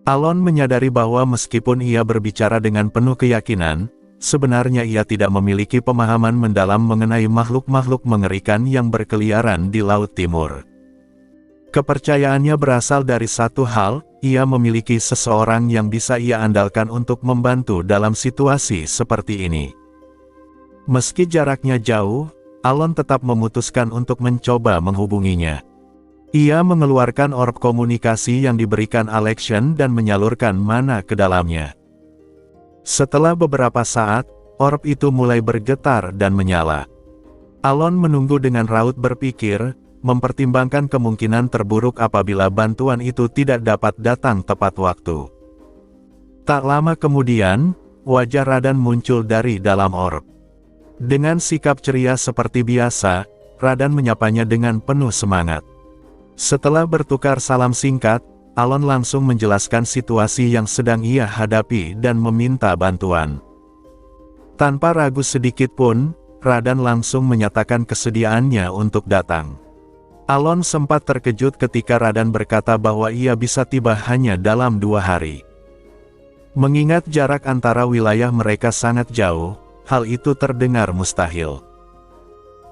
Alon menyadari bahwa meskipun ia berbicara dengan penuh keyakinan, sebenarnya ia tidak memiliki pemahaman mendalam mengenai makhluk-makhluk mengerikan yang berkeliaran di Laut Timur. Kepercayaannya berasal dari satu hal, ia memiliki seseorang yang bisa ia andalkan untuk membantu dalam situasi seperti ini. Meski jaraknya jauh, Alon tetap memutuskan untuk mencoba menghubunginya. Ia mengeluarkan orb komunikasi yang diberikan Alexian dan menyalurkan mana ke dalamnya. Setelah beberapa saat, orb itu mulai bergetar dan menyala. Alon menunggu dengan raut berpikir, mempertimbangkan kemungkinan terburuk apabila bantuan itu tidak dapat datang tepat waktu. Tak lama kemudian, wajah Radan muncul dari dalam orb. Dengan sikap ceria seperti biasa, Radan menyapanya dengan penuh semangat. Setelah bertukar salam singkat, Alon langsung menjelaskan situasi yang sedang ia hadapi dan meminta bantuan. Tanpa ragu sedikit pun, Radan langsung menyatakan kesediaannya untuk datang. Alon sempat terkejut ketika Radan berkata bahwa ia bisa tiba hanya dalam 2 hari. Mengingat jarak antara wilayah mereka sangat jauh, hal itu terdengar mustahil.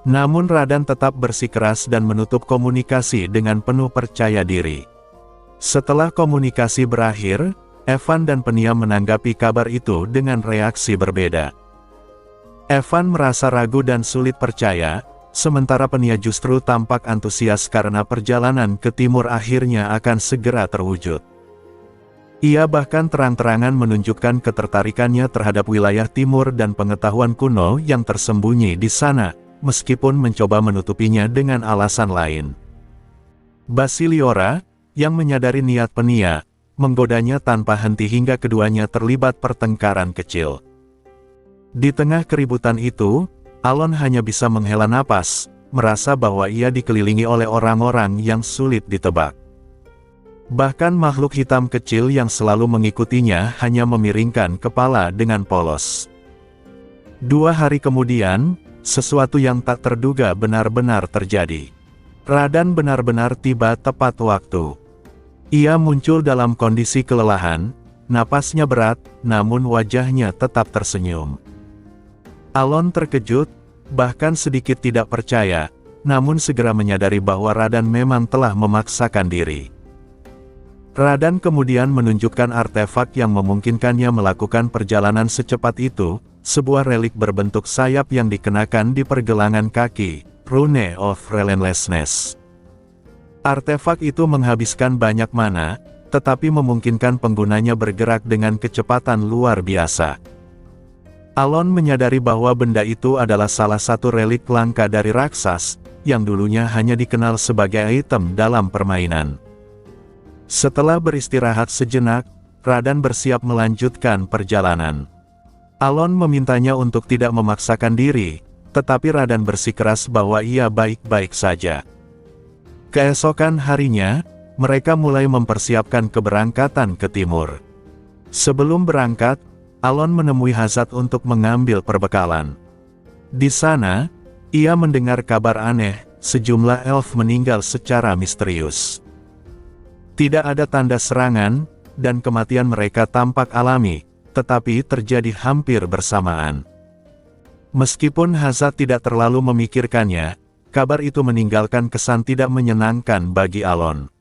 Namun Radan tetap bersikeras dan menutup komunikasi dengan penuh percaya diri. Setelah komunikasi berakhir, Evan dan Penia menanggapi kabar itu dengan reaksi berbeda. Evan merasa ragu dan sulit percaya, sementara Penia justru tampak antusias karena perjalanan ke timur akhirnya akan segera terwujud. Ia bahkan terang-terangan menunjukkan ketertarikannya terhadap wilayah timur dan pengetahuan kuno yang tersembunyi di sana, meskipun mencoba menutupinya dengan alasan lain. Basiliora, yang menyadari niat Penia, menggodanya tanpa henti hingga keduanya terlibat pertengkaran kecil. Di tengah keributan itu, Alon hanya bisa menghela napas, merasa bahwa ia dikelilingi oleh orang-orang yang sulit ditebak. Bahkan makhluk hitam kecil yang selalu mengikutinya hanya memiringkan kepala dengan polos. 2 hari kemudian, sesuatu yang tak terduga benar-benar terjadi. Radan benar-benar tiba tepat waktu. Ia muncul dalam kondisi kelelahan, napasnya berat, namun wajahnya tetap tersenyum. Alon terkejut, bahkan sedikit tidak percaya, namun segera menyadari bahwa Radan memang telah memaksakan diri. Radan kemudian menunjukkan artefak yang memungkinkannya melakukan perjalanan secepat itu, sebuah relik berbentuk sayap yang dikenakan di pergelangan kaki, Rune of Relentlessness. Artefak itu menghabiskan banyak mana, tetapi memungkinkan penggunanya bergerak dengan kecepatan luar biasa. Alon menyadari bahwa benda itu adalah salah satu relik langka dari raksas, yang dulunya hanya dikenal sebagai item dalam permainan. Setelah beristirahat sejenak, Radan bersiap melanjutkan perjalanan. Alon memintanya untuk tidak memaksakan diri, tetapi Radan bersikeras bahwa ia baik-baik saja. Keesokan harinya, mereka mulai mempersiapkan keberangkatan ke timur. Sebelum berangkat, Alon menemui Hazard untuk mengambil perbekalan. Di sana, ia mendengar kabar aneh, sejumlah elf meninggal secara misterius. Tidak ada tanda serangan, dan kematian mereka tampak alami, tetapi terjadi hampir bersamaan. Meskipun Hazard tidak terlalu memikirkannya, kabar itu meninggalkan kesan tidak menyenangkan bagi Alon.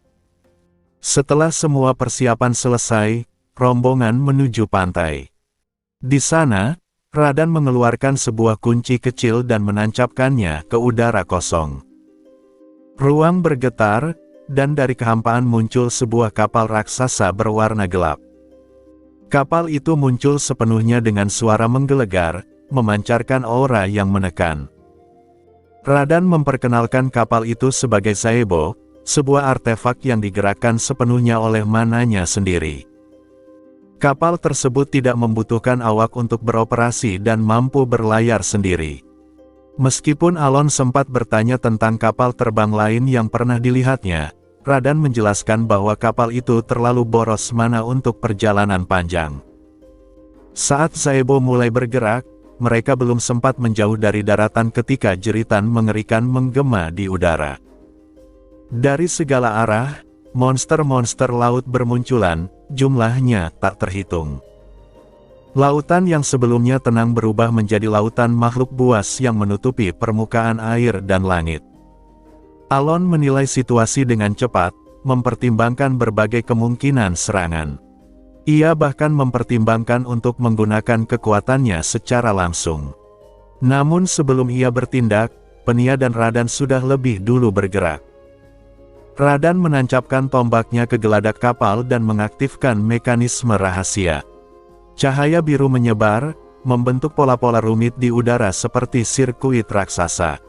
Setelah semua persiapan selesai, rombongan menuju pantai. Di sana, Radan mengeluarkan sebuah kunci kecil dan menancapkannya ke udara kosong. Ruang bergetar, dan dari kehampaan muncul sebuah kapal raksasa berwarna gelap. Kapal itu muncul sepenuhnya dengan suara menggelegar, memancarkan aura yang menekan. Radan memperkenalkan kapal itu sebagai Saebo, sebuah artefak yang digerakkan sepenuhnya oleh mananya sendiri. Kapal tersebut tidak membutuhkan awak untuk beroperasi dan mampu berlayar sendiri. Meskipun Alon sempat bertanya tentang kapal terbang lain yang pernah dilihatnya, Radan menjelaskan bahwa kapal itu terlalu boros mana untuk perjalanan panjang. Saat Saebo mulai bergerak, mereka belum sempat menjauh dari daratan ketika jeritan mengerikan menggema di udara. Dari segala arah, monster-monster laut bermunculan, jumlahnya tak terhitung. Lautan yang sebelumnya tenang berubah menjadi lautan makhluk buas yang menutupi permukaan air dan langit. Alon menilai situasi dengan cepat, mempertimbangkan berbagai kemungkinan serangan. Ia bahkan mempertimbangkan untuk menggunakan kekuatannya secara langsung. Namun sebelum ia bertindak, Penia dan Radan sudah lebih dulu bergerak. Radan menancapkan tombaknya ke geladak kapal dan mengaktifkan mekanisme rahasia. Cahaya biru menyebar, membentuk pola-pola rumit di udara seperti sirkuit raksasa.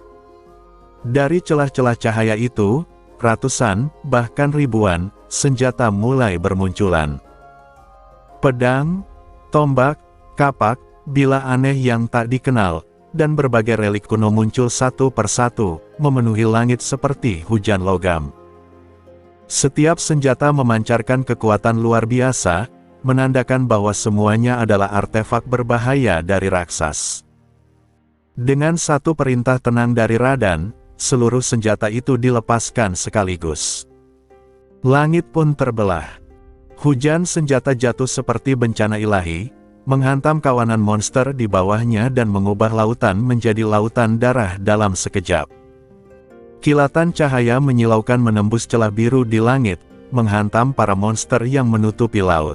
Dari celah-celah cahaya itu, ratusan, bahkan ribuan, senjata mulai bermunculan. Pedang, tombak, kapak, bilah aneh yang tak dikenal, dan berbagai relik kuno muncul satu persatu, memenuhi langit seperti hujan logam. Setiap senjata memancarkan kekuatan luar biasa, menandakan bahwa semuanya adalah artefak berbahaya dari raksas. Dengan satu perintah tenang dari Radan, seluruh senjata itu dilepaskan sekaligus. Langit pun terbelah. Hujan senjata jatuh seperti bencana ilahi, menghantam kawanan monster di bawahnya dan mengubah lautan menjadi lautan darah dalam sekejap. Kilatan cahaya menyilaukan menembus celah biru di langit, menghantam para monster yang menutupi laut.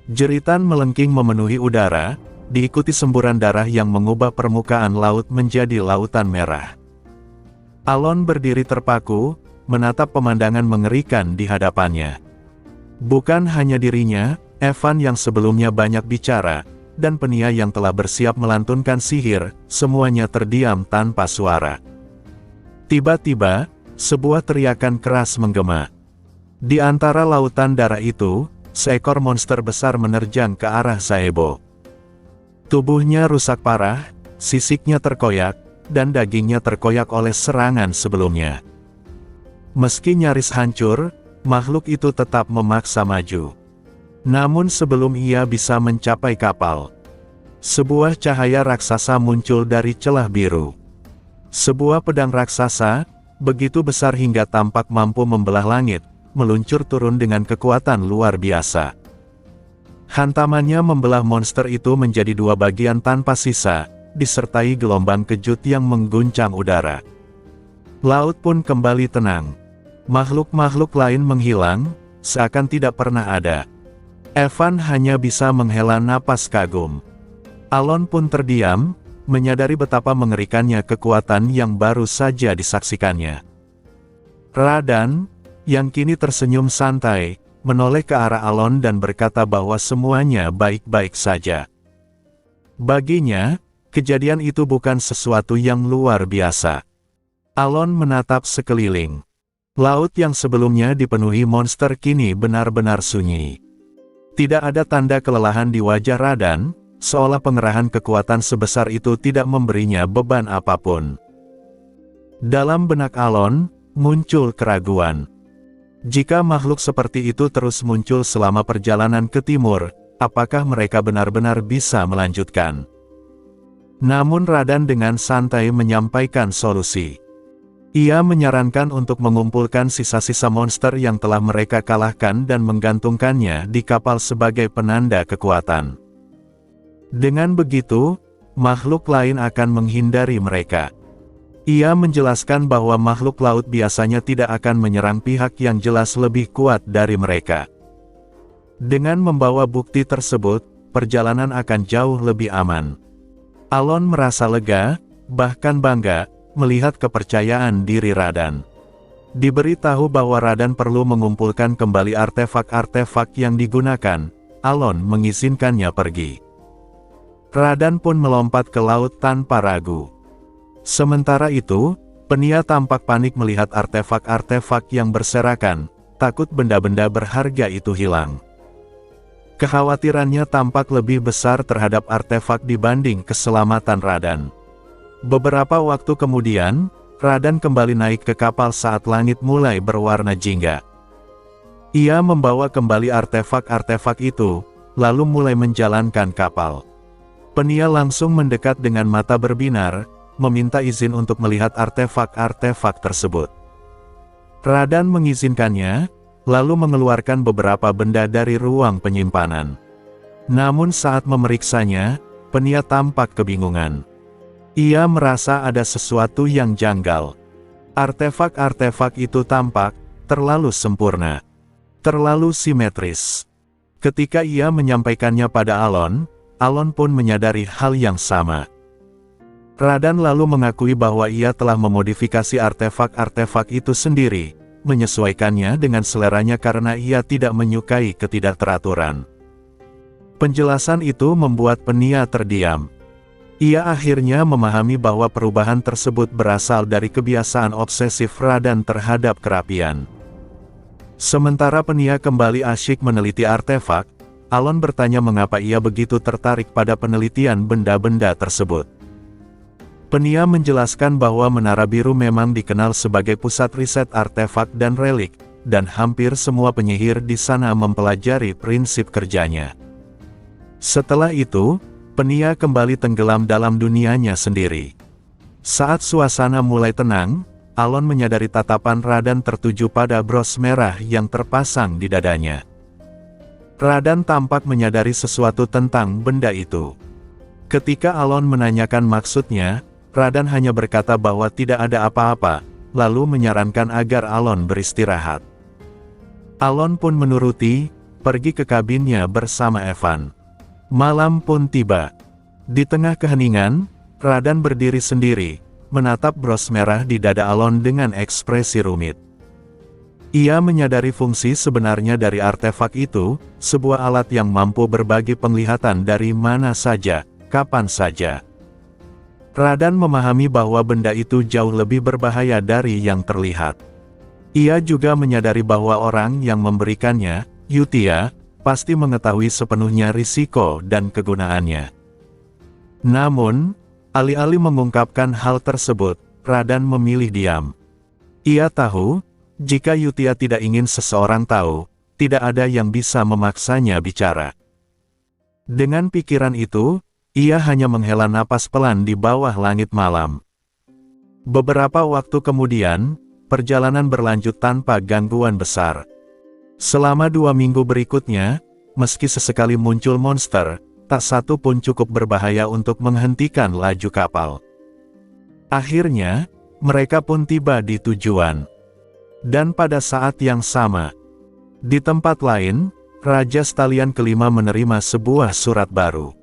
Jeritan melengking memenuhi udara, diikuti semburan darah yang mengubah permukaan laut menjadi lautan merah. Alon berdiri terpaku, menatap pemandangan mengerikan di hadapannya. Bukan hanya dirinya, Evan yang sebelumnya banyak bicara, dan Penia yang telah bersiap melantunkan sihir, semuanya terdiam tanpa suara. Tiba-tiba, sebuah teriakan keras menggema. Di antara lautan darah itu, seekor monster besar menerjang ke arah Saebo. Tubuhnya rusak parah, sisiknya terkoyak, dan dagingnya terkoyak oleh serangan sebelumnya. Meski nyaris hancur, makhluk itu tetap memaksa maju. Namun sebelum ia bisa mencapai kapal, sebuah cahaya raksasa muncul dari celah biru. Sebuah pedang raksasa, begitu besar hingga tampak mampu membelah langit, meluncur turun dengan kekuatan luar biasa. Hantamannya membelah monster itu menjadi dua bagian tanpa sisa, disertai gelombang kejut yang mengguncang udara. Laut pun kembali tenang. Makhluk-makhluk lain menghilang, seakan tidak pernah ada. Evan hanya bisa menghela napas kagum. Alon pun terdiam, menyadari betapa mengerikannya kekuatan yang baru saja disaksikannya. Radan, yang kini tersenyum santai, menoleh ke arah Alon dan berkata bahwa semuanya baik-baik saja. Baginya, kejadian itu bukan sesuatu yang luar biasa. Alon menatap sekeliling. Laut yang sebelumnya dipenuhi monster kini benar-benar sunyi. Tidak ada tanda kelelahan di wajah Radan, seolah pengerahan kekuatan sebesar itu tidak memberinya beban apapun. Dalam benak Alon, muncul keraguan. Jika makhluk seperti itu terus muncul selama perjalanan ke timur, apakah mereka benar-benar bisa melanjutkan? Namun Radan dengan santai menyampaikan solusi. Ia menyarankan untuk mengumpulkan sisa-sisa monster yang telah mereka kalahkan dan menggantungkannya di kapal sebagai penanda kekuatan. Dengan begitu, makhluk lain akan menghindari mereka. Ia menjelaskan bahwa makhluk laut biasanya tidak akan menyerang pihak yang jelas lebih kuat dari mereka. Dengan membawa bukti tersebut, perjalanan akan jauh lebih aman. Alon merasa lega, bahkan bangga, melihat kepercayaan diri Radan. Diberitahu bahwa Radan perlu mengumpulkan kembali artefak-artefak yang digunakan, Alon mengizinkannya pergi. Radan pun melompat ke laut tanpa ragu. Sementara itu, Penia tampak panik melihat artefak-artefak yang berserakan, takut benda-benda berharga itu hilang. Kekhawatirannya tampak lebih besar terhadap artefak dibanding keselamatan Radan. Beberapa waktu kemudian, Radan kembali naik ke kapal saat langit mulai berwarna jingga. Ia membawa kembali artefak-artefak itu, lalu mulai menjalankan kapal. Penia langsung mendekat dengan mata berbinar, meminta izin untuk melihat artefak-artefak tersebut. Radan mengizinkannya, lalu mengeluarkan beberapa benda dari ruang penyimpanan. Namun saat memeriksanya, Penia tampak kebingungan. Ia merasa ada sesuatu yang janggal. Artefak-artefak itu tampak terlalu sempurna, terlalu simetris. Ketika ia menyampaikannya pada Alon, Alon pun menyadari hal yang sama. Radan lalu mengakui bahwa ia telah memodifikasi artefak-artefak itu sendiri, menyesuaikannya dengan seleranya karena ia tidak menyukai ketidakteraturan. Penjelasan itu membuat Penia terdiam. Ia akhirnya memahami bahwa perubahan tersebut berasal dari kebiasaan obsesif Radan terhadap kerapian. Sementara Penia kembali asyik meneliti artefak, Alon bertanya mengapa ia begitu tertarik pada penelitian benda-benda tersebut. Penia menjelaskan bahwa Menara Biru memang dikenal sebagai pusat riset artefak dan relik, dan hampir semua penyihir di sana mempelajari prinsip kerjanya. Setelah itu, Penia kembali tenggelam dalam dunianya sendiri. Saat suasana mulai tenang, Alon menyadari tatapan Radan tertuju pada bros merah yang terpasang di dadanya. Radan tampak menyadari sesuatu tentang benda itu. Ketika Alon menanyakan maksudnya, Radan hanya berkata bahwa tidak ada apa-apa, lalu menyarankan agar Alon beristirahat. Alon pun menuruti, pergi ke kabinnya bersama Evan. Malam pun tiba. Di tengah keheningan, Radan berdiri sendiri, menatap bros merah di dada Alon dengan ekspresi rumit. Ia menyadari fungsi sebenarnya dari artefak itu, sebuah alat yang mampu berbagi penglihatan dari mana saja, kapan saja. Radan memahami bahwa benda itu jauh lebih berbahaya dari yang terlihat. Ia juga menyadari bahwa orang yang memberikannya, Yutia, pasti mengetahui sepenuhnya risiko dan kegunaannya. Namun, alih-alih mengungkapkan hal tersebut, Radan memilih diam. Ia tahu, jika Yutia tidak ingin seseorang tahu, tidak ada yang bisa memaksanya bicara. Dengan pikiran itu, ia hanya menghela napas pelan di bawah langit malam. Beberapa waktu kemudian, perjalanan berlanjut tanpa gangguan besar. Selama 2 minggu berikutnya, meski sesekali muncul monster, tak satu pun cukup berbahaya untuk menghentikan laju kapal. Akhirnya, mereka pun tiba di tujuan. Dan pada saat yang sama, di tempat lain, Raja Stalian kelima menerima sebuah surat baru.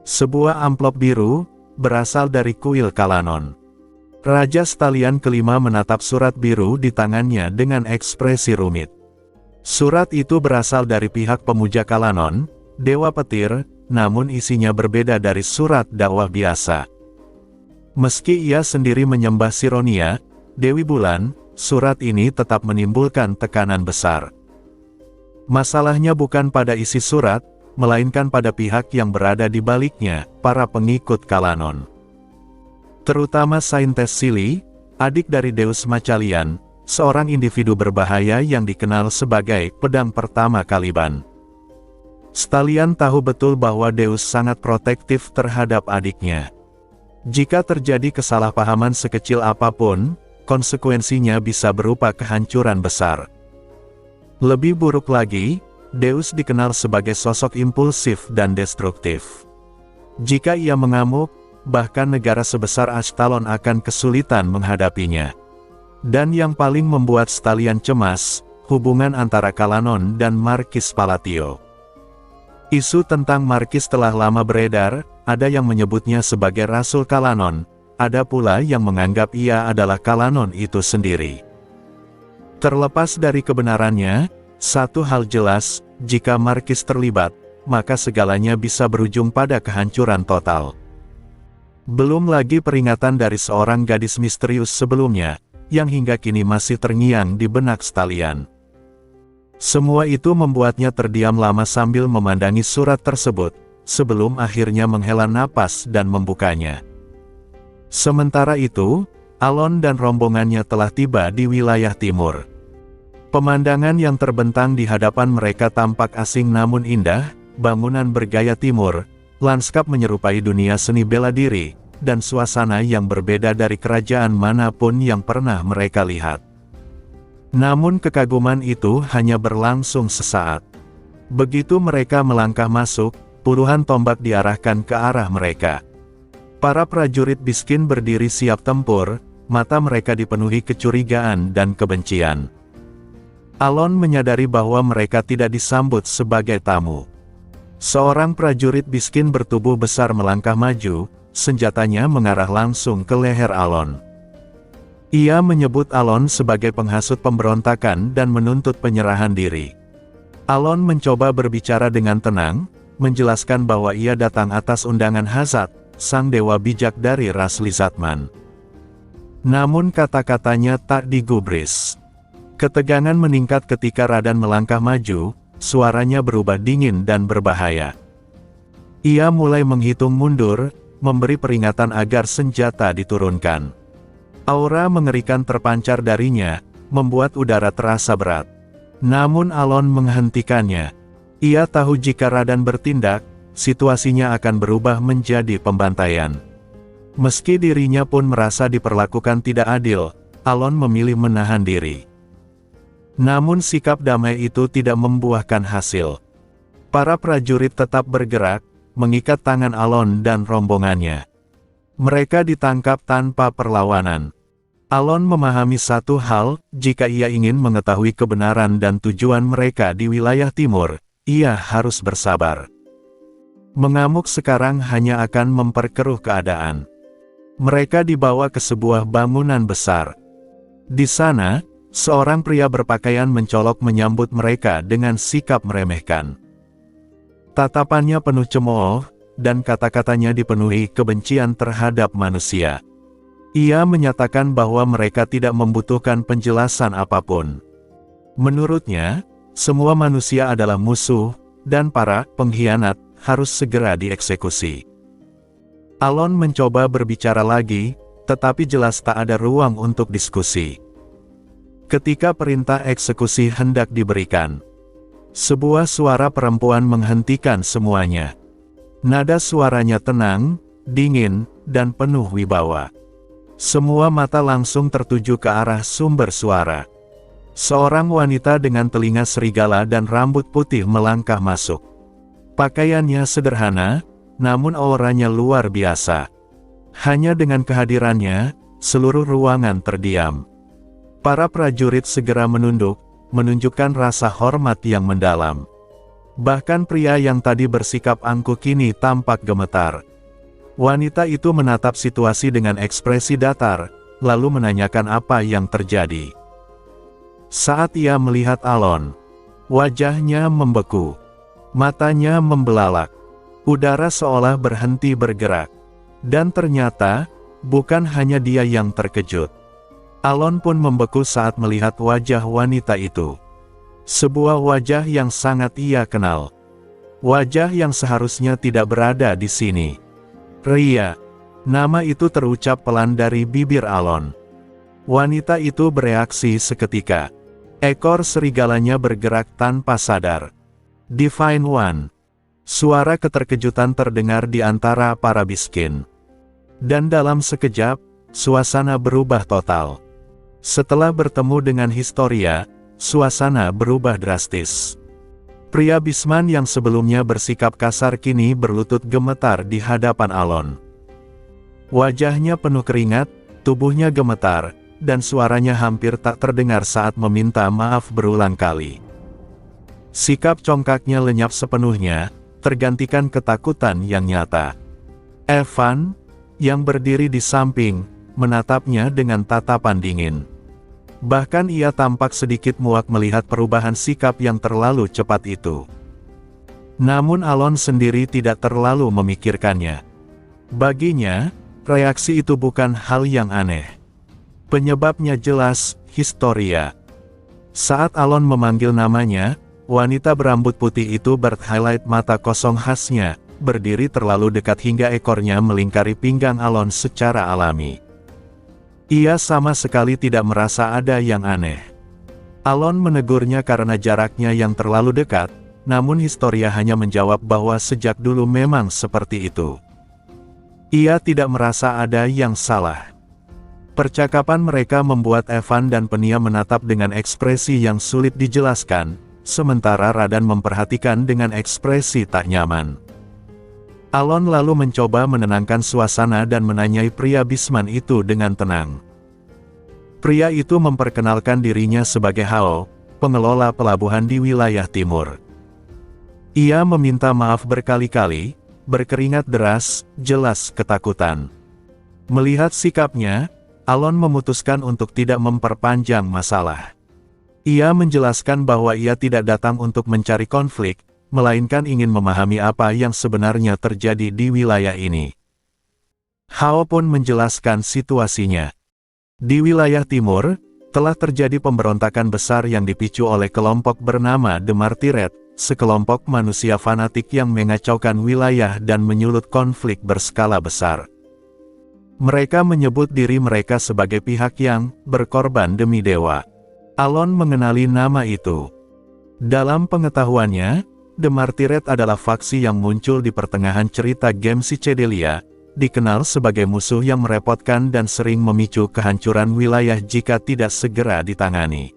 Sebuah amplop biru, berasal dari kuil Kalanon. Raja Stalian kelima menatap surat biru di tangannya dengan ekspresi rumit. Surat itu berasal dari pihak pemuja Kalanon, Dewa Petir, namun isinya berbeda dari surat dakwah biasa. Meski ia sendiri menyembah Sironia, Dewi Bulan, surat ini tetap menimbulkan tekanan besar. Masalahnya bukan pada isi surat, melainkan pada pihak yang berada di baliknya, para pengikut Kalanon. Terutama Saintes Sili, adik dari Deus Macalian, seorang individu berbahaya yang dikenal sebagai pedang pertama Caliban. Stalian tahu betul bahwa Deus sangat protektif terhadap adiknya. Jika terjadi kesalahpahaman sekecil apapun, konsekuensinya bisa berupa kehancuran besar. Lebih buruk lagi, Deus dikenal sebagai sosok impulsif dan destruktif. Jika ia mengamuk, bahkan negara sebesar Ashtalon akan kesulitan menghadapinya. Dan yang paling membuat Stalian cemas, hubungan antara Kalanon dan Markis Palatio. Isu tentang Markis telah lama beredar, ada yang menyebutnya sebagai Rasul Kalanon, ada pula yang menganggap ia adalah Kalanon itu sendiri. Terlepas dari kebenarannya, satu hal jelas, jika Markis terlibat, maka segalanya bisa berujung pada kehancuran total. Belum lagi peringatan dari seorang gadis misterius sebelumnya, yang hingga kini masih terngiang di benak Stalian. Semua itu membuatnya terdiam lama sambil memandangi surat tersebut, sebelum akhirnya menghela napas dan membukanya. Sementara itu, Alon dan rombongannya telah tiba di wilayah timur. Pemandangan yang terbentang di hadapan mereka tampak asing namun indah, bangunan bergaya timur, lanskap menyerupai dunia seni bela diri, dan suasana yang berbeda dari kerajaan manapun yang pernah mereka lihat. Namun kekaguman itu hanya berlangsung sesaat. Begitu mereka melangkah masuk, puluhan tombak diarahkan ke arah mereka. Para prajurit Biskin berdiri siap tempur, mata mereka dipenuhi kecurigaan dan kebencian. Alon menyadari bahwa mereka tidak disambut sebagai tamu. Seorang prajurit Biskin bertubuh besar melangkah maju, senjatanya mengarah langsung ke leher Alon. Ia menyebut Alon sebagai penghasut pemberontakan dan menuntut penyerahan diri. Alon mencoba berbicara dengan tenang, menjelaskan bahwa ia datang atas undangan Hazat, sang dewa bijak dari ras Lizatman. Namun kata-katanya tak digubris. Ketegangan meningkat ketika Radan melangkah maju, suaranya berubah dingin dan berbahaya. Ia mulai menghitung mundur, memberi peringatan agar senjata diturunkan. Aura mengerikan terpancar darinya, membuat udara terasa berat. Namun Alon menghentikannya. Ia tahu jika Radan bertindak, situasinya akan berubah menjadi pembantaian. Meski dirinya pun merasa diperlakukan tidak adil, Alon memilih menahan diri. Namun sikap damai itu tidak membuahkan hasil. Para prajurit tetap bergerak, mengikat tangan Alon dan rombongannya. Mereka ditangkap tanpa perlawanan. Alon memahami satu hal, jika ia ingin mengetahui kebenaran dan tujuan mereka di wilayah timur, ia harus bersabar. Mengamuk sekarang hanya akan memperkeruh keadaan. Mereka dibawa ke sebuah bangunan besar. Di sana, seorang pria berpakaian mencolok menyambut mereka dengan sikap meremehkan. Tatapannya penuh cemooh, dan kata-katanya dipenuhi kebencian terhadap manusia. Ia menyatakan bahwa mereka tidak membutuhkan penjelasan apapun. Menurutnya, semua manusia adalah musuh, dan para pengkhianat harus segera dieksekusi. Alon mencoba berbicara lagi, tetapi jelas tak ada ruang untuk diskusi. Ketika perintah eksekusi hendak diberikan, sebuah suara perempuan menghentikan semuanya. Nada suaranya tenang, dingin, dan penuh wibawa. Semua mata langsung tertuju ke arah sumber suara. Seorang wanita dengan telinga serigala dan rambut putih melangkah masuk. Pakaiannya sederhana, namun auranya luar biasa. Hanya dengan kehadirannya, seluruh ruangan terdiam. Para prajurit segera menunduk, menunjukkan rasa hormat yang mendalam. Bahkan pria yang tadi bersikap angkuh kini tampak gemetar. Wanita itu menatap situasi dengan ekspresi datar, lalu menanyakan apa yang terjadi. Saat ia melihat Alon, wajahnya membeku. Matanya membelalak. Udara seolah berhenti bergerak. Dan ternyata, bukan hanya dia yang terkejut. Alon pun membeku saat melihat wajah wanita itu. Sebuah wajah yang sangat ia kenal. Wajah yang seharusnya tidak berada di sini. Ria. Nama itu terucap pelan dari bibir Alon. Wanita itu bereaksi seketika. Ekor serigalanya bergerak tanpa sadar. Divine One. Suara keterkejutan terdengar di antara para Biskin. Dan dalam sekejap, suasana berubah total. Setelah bertemu dengan Historia, suasana berubah drastis. Pria Bisman yang sebelumnya bersikap kasar kini berlutut gemetar di hadapan Alon. Wajahnya penuh keringat, tubuhnya gemetar, dan suaranya hampir tak terdengar saat meminta maaf berulang kali. Sikap congkaknya lenyap sepenuhnya, tergantikan ketakutan yang nyata. Evan, yang berdiri di samping, menatapnya dengan tatapan dingin. Bahkan ia tampak sedikit muak melihat perubahan sikap yang terlalu cepat itu. Namun Alon sendiri tidak terlalu memikirkannya. Baginya, reaksi itu bukan hal yang aneh. Penyebabnya jelas, Historia. Saat Alon memanggil namanya, wanita berambut putih itu berhighlight mata kosong khasnya, berdiri terlalu dekat hingga ekornya melingkari pinggang Alon secara alami. Ia sama sekali tidak merasa ada yang aneh. Alon menegurnya karena jaraknya yang terlalu dekat, namun Historia hanya menjawab bahwa sejak dulu memang seperti itu. Ia tidak merasa ada yang salah. Percakapan mereka membuat Evan dan Penia menatap dengan ekspresi yang sulit dijelaskan, sementara Radan memperhatikan dengan ekspresi tak nyaman. Alon lalu mencoba menenangkan suasana dan menanyai pria Bisman itu dengan tenang. Pria itu memperkenalkan dirinya sebagai Hao, pengelola pelabuhan di wilayah timur. Ia meminta maaf berkali-kali, berkeringat deras, jelas ketakutan. Melihat sikapnya, Alon memutuskan untuk tidak memperpanjang masalah. Ia menjelaskan bahwa ia tidak datang untuk mencari konflik, melainkan ingin memahami apa yang sebenarnya terjadi di wilayah ini. Hao pun menjelaskan situasinya. Di wilayah timur, telah terjadi pemberontakan besar yang dipicu oleh kelompok bernama The Martyred, sekelompok manusia fanatik yang mengacaukan wilayah dan menyulut konflik berskala besar. Mereka menyebut diri mereka sebagai pihak yang berkorban demi dewa. Alon mengenali nama itu. Dalam pengetahuannya, The Martyred adalah faksi yang muncul di pertengahan cerita game Psychedelia, dikenal sebagai musuh yang merepotkan dan sering memicu kehancuran wilayah jika tidak segera ditangani.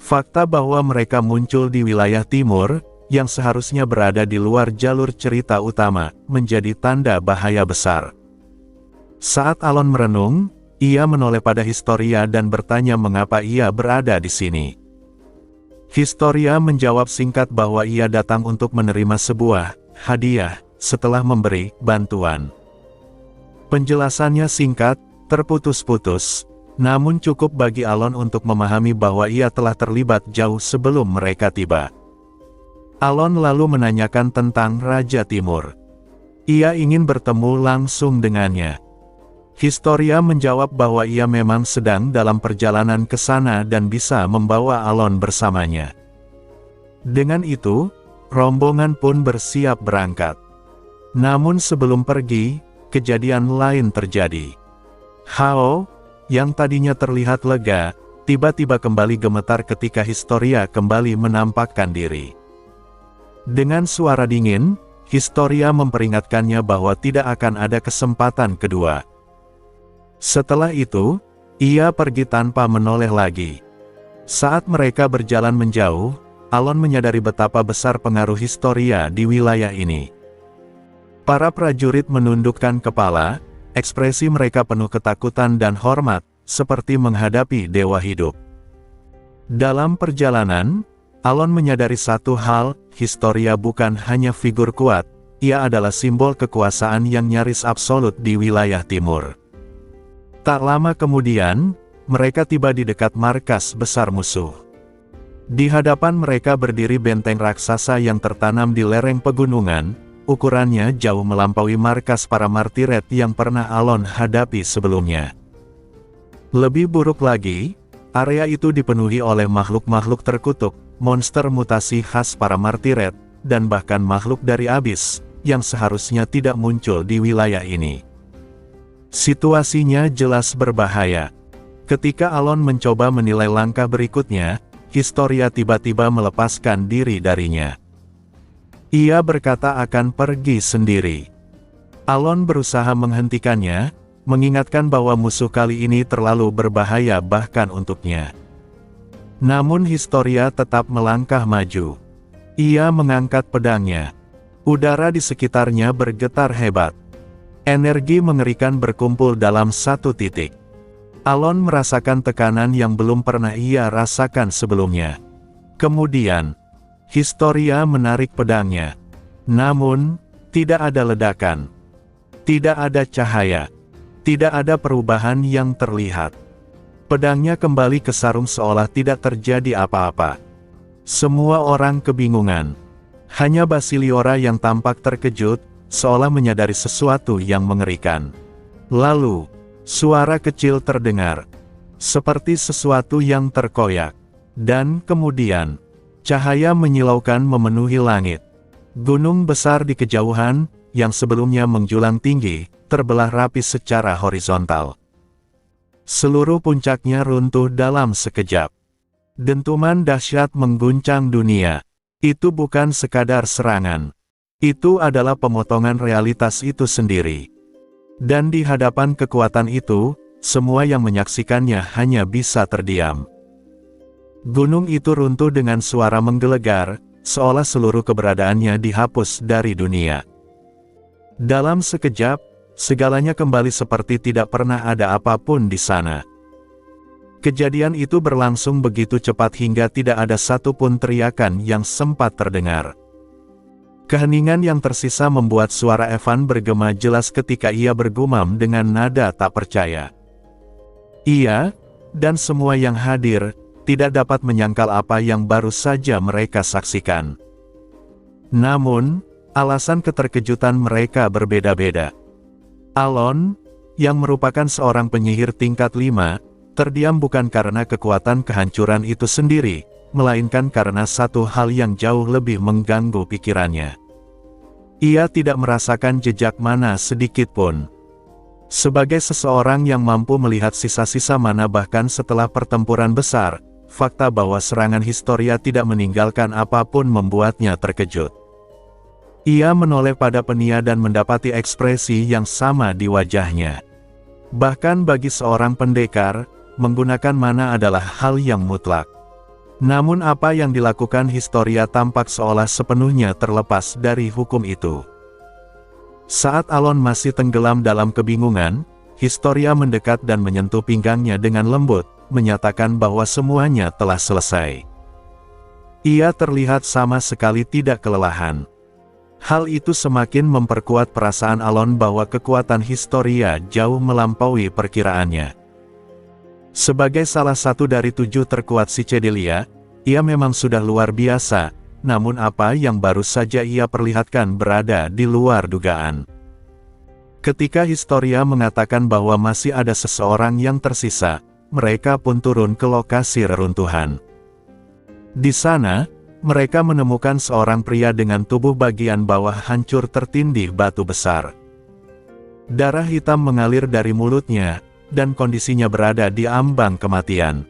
Fakta bahwa mereka muncul di wilayah timur, yang seharusnya berada di luar jalur cerita utama, menjadi tanda bahaya besar. Saat Alon merenung, ia menoleh pada Historia dan bertanya mengapa ia berada di sini. Historia menjawab singkat bahwa ia datang untuk menerima sebuah hadiah, setelah memberi bantuan. Penjelasannya singkat, terputus-putus, namun cukup bagi Alon untuk memahami bahwa ia telah terlibat jauh sebelum mereka tiba. Alon lalu menanyakan tentang Raja Timur. Ia ingin bertemu langsung dengannya. Historia menjawab bahwa ia memang sedang dalam perjalanan ke sana dan bisa membawa Alon bersamanya. Dengan itu, rombongan pun bersiap berangkat. Namun sebelum pergi, kejadian lain terjadi. Hao, yang tadinya terlihat lega, tiba-tiba kembali gemetar ketika Historia kembali menampakkan diri. Dengan suara dingin, Historia memperingatkannya bahwa tidak akan ada kesempatan kedua. Setelah itu, ia pergi tanpa menoleh lagi. Saat mereka berjalan menjauh, Alon menyadari betapa besar pengaruh Historia di wilayah ini. Para prajurit menundukkan kepala, ekspresi mereka penuh ketakutan dan hormat, seperti menghadapi dewa hidup. Dalam perjalanan, Alon menyadari satu hal, Historia bukan hanya figur kuat, ia adalah simbol kekuasaan yang nyaris absolut di wilayah timur. Tak lama kemudian, mereka tiba di dekat markas besar musuh. Di hadapan mereka berdiri benteng raksasa yang tertanam di lereng pegunungan, ukurannya jauh melampaui markas para Martyred yang pernah Alon hadapi sebelumnya. Lebih buruk lagi, area itu dipenuhi oleh makhluk-makhluk terkutuk, monster mutasi khas para Martyred, dan bahkan makhluk dari Abyss, yang seharusnya tidak muncul di wilayah ini. Situasinya jelas berbahaya. Ketika Alon mencoba menilai langkah berikutnya, Historia tiba-tiba melepaskan diri darinya. Ia berkata akan pergi sendiri. Alon berusaha menghentikannya, mengingatkan bahwa musuh kali ini terlalu berbahaya bahkan untuknya. Namun Historia tetap melangkah maju. Ia mengangkat pedangnya. Udara di sekitarnya bergetar hebat. Energi mengerikan berkumpul dalam satu titik. Alon merasakan tekanan yang belum pernah ia rasakan sebelumnya. Kemudian, Historia menarik pedangnya. Namun, tidak ada ledakan. Tidak ada cahaya. Tidak ada perubahan yang terlihat. Pedangnya kembali ke sarung seolah tidak terjadi apa-apa. Semua orang kebingungan. Hanya Basiliora yang tampak terkejut, seolah menyadari sesuatu yang mengerikan. Lalu, suara kecil terdengar, seperti sesuatu yang terkoyak. Dan kemudian, cahaya menyilaukan memenuhi langit. Gunung besar di kejauhan, yang sebelumnya menjulang tinggi, terbelah rapi secara horizontal. Seluruh puncaknya runtuh dalam sekejap. Dentuman dahsyat mengguncang dunia. Itu bukan sekadar serangan. Itu adalah pemotongan realitas itu sendiri. Dan di hadapan kekuatan itu, semua yang menyaksikannya hanya bisa terdiam. Gunung itu runtuh dengan suara menggelegar, seolah seluruh keberadaannya dihapus dari dunia. Dalam sekejap, segalanya kembali seperti tidak pernah ada apapun di sana. Kejadian itu berlangsung begitu cepat hingga tidak ada satupun teriakan yang sempat terdengar. Keheningan yang tersisa membuat suara Evan bergema jelas ketika ia bergumam dengan nada tak percaya. Ia, dan semua yang hadir, tidak dapat menyangkal apa yang baru saja mereka saksikan. Namun, alasan keterkejutan mereka berbeda-beda. Alon, yang merupakan seorang penyihir tingkat 5, terdiam bukan karena kekuatan kehancuran itu sendiri, melainkan karena satu hal yang jauh lebih mengganggu pikirannya. Ia tidak merasakan jejak mana sedikit pun. Sebagai seseorang yang mampu melihat sisa-sisa mana bahkan setelah pertempuran besar, fakta bahwa serangan Historia tidak meninggalkan apapun membuatnya terkejut. Ia menoleh pada Penia dan mendapati ekspresi yang sama di wajahnya. Bahkan bagi seorang pendekar, menggunakan mana adalah hal yang mutlak. Namun apa yang dilakukan Historia tampak seolah sepenuhnya terlepas dari hukum itu. Saat Alon masih tenggelam dalam kebingungan, Historia mendekat dan menyentuh pinggangnya dengan lembut, menyatakan bahwa semuanya telah selesai. Ia terlihat sama sekali tidak kelelahan. Hal itu semakin memperkuat perasaan Alon bahwa kekuatan Historia jauh melampaui perkiraannya. Sebagai salah satu dari 7 terkuat Psychedelia, ia memang sudah luar biasa, namun apa yang baru saja ia perlihatkan berada di luar dugaan. Ketika Historia mengatakan bahwa masih ada seseorang yang tersisa, mereka pun turun ke lokasi reruntuhan. Di sana, mereka menemukan seorang pria dengan tubuh bagian bawah hancur tertindih batu besar. Darah hitam mengalir dari mulutnya, dan kondisinya berada di ambang kematian.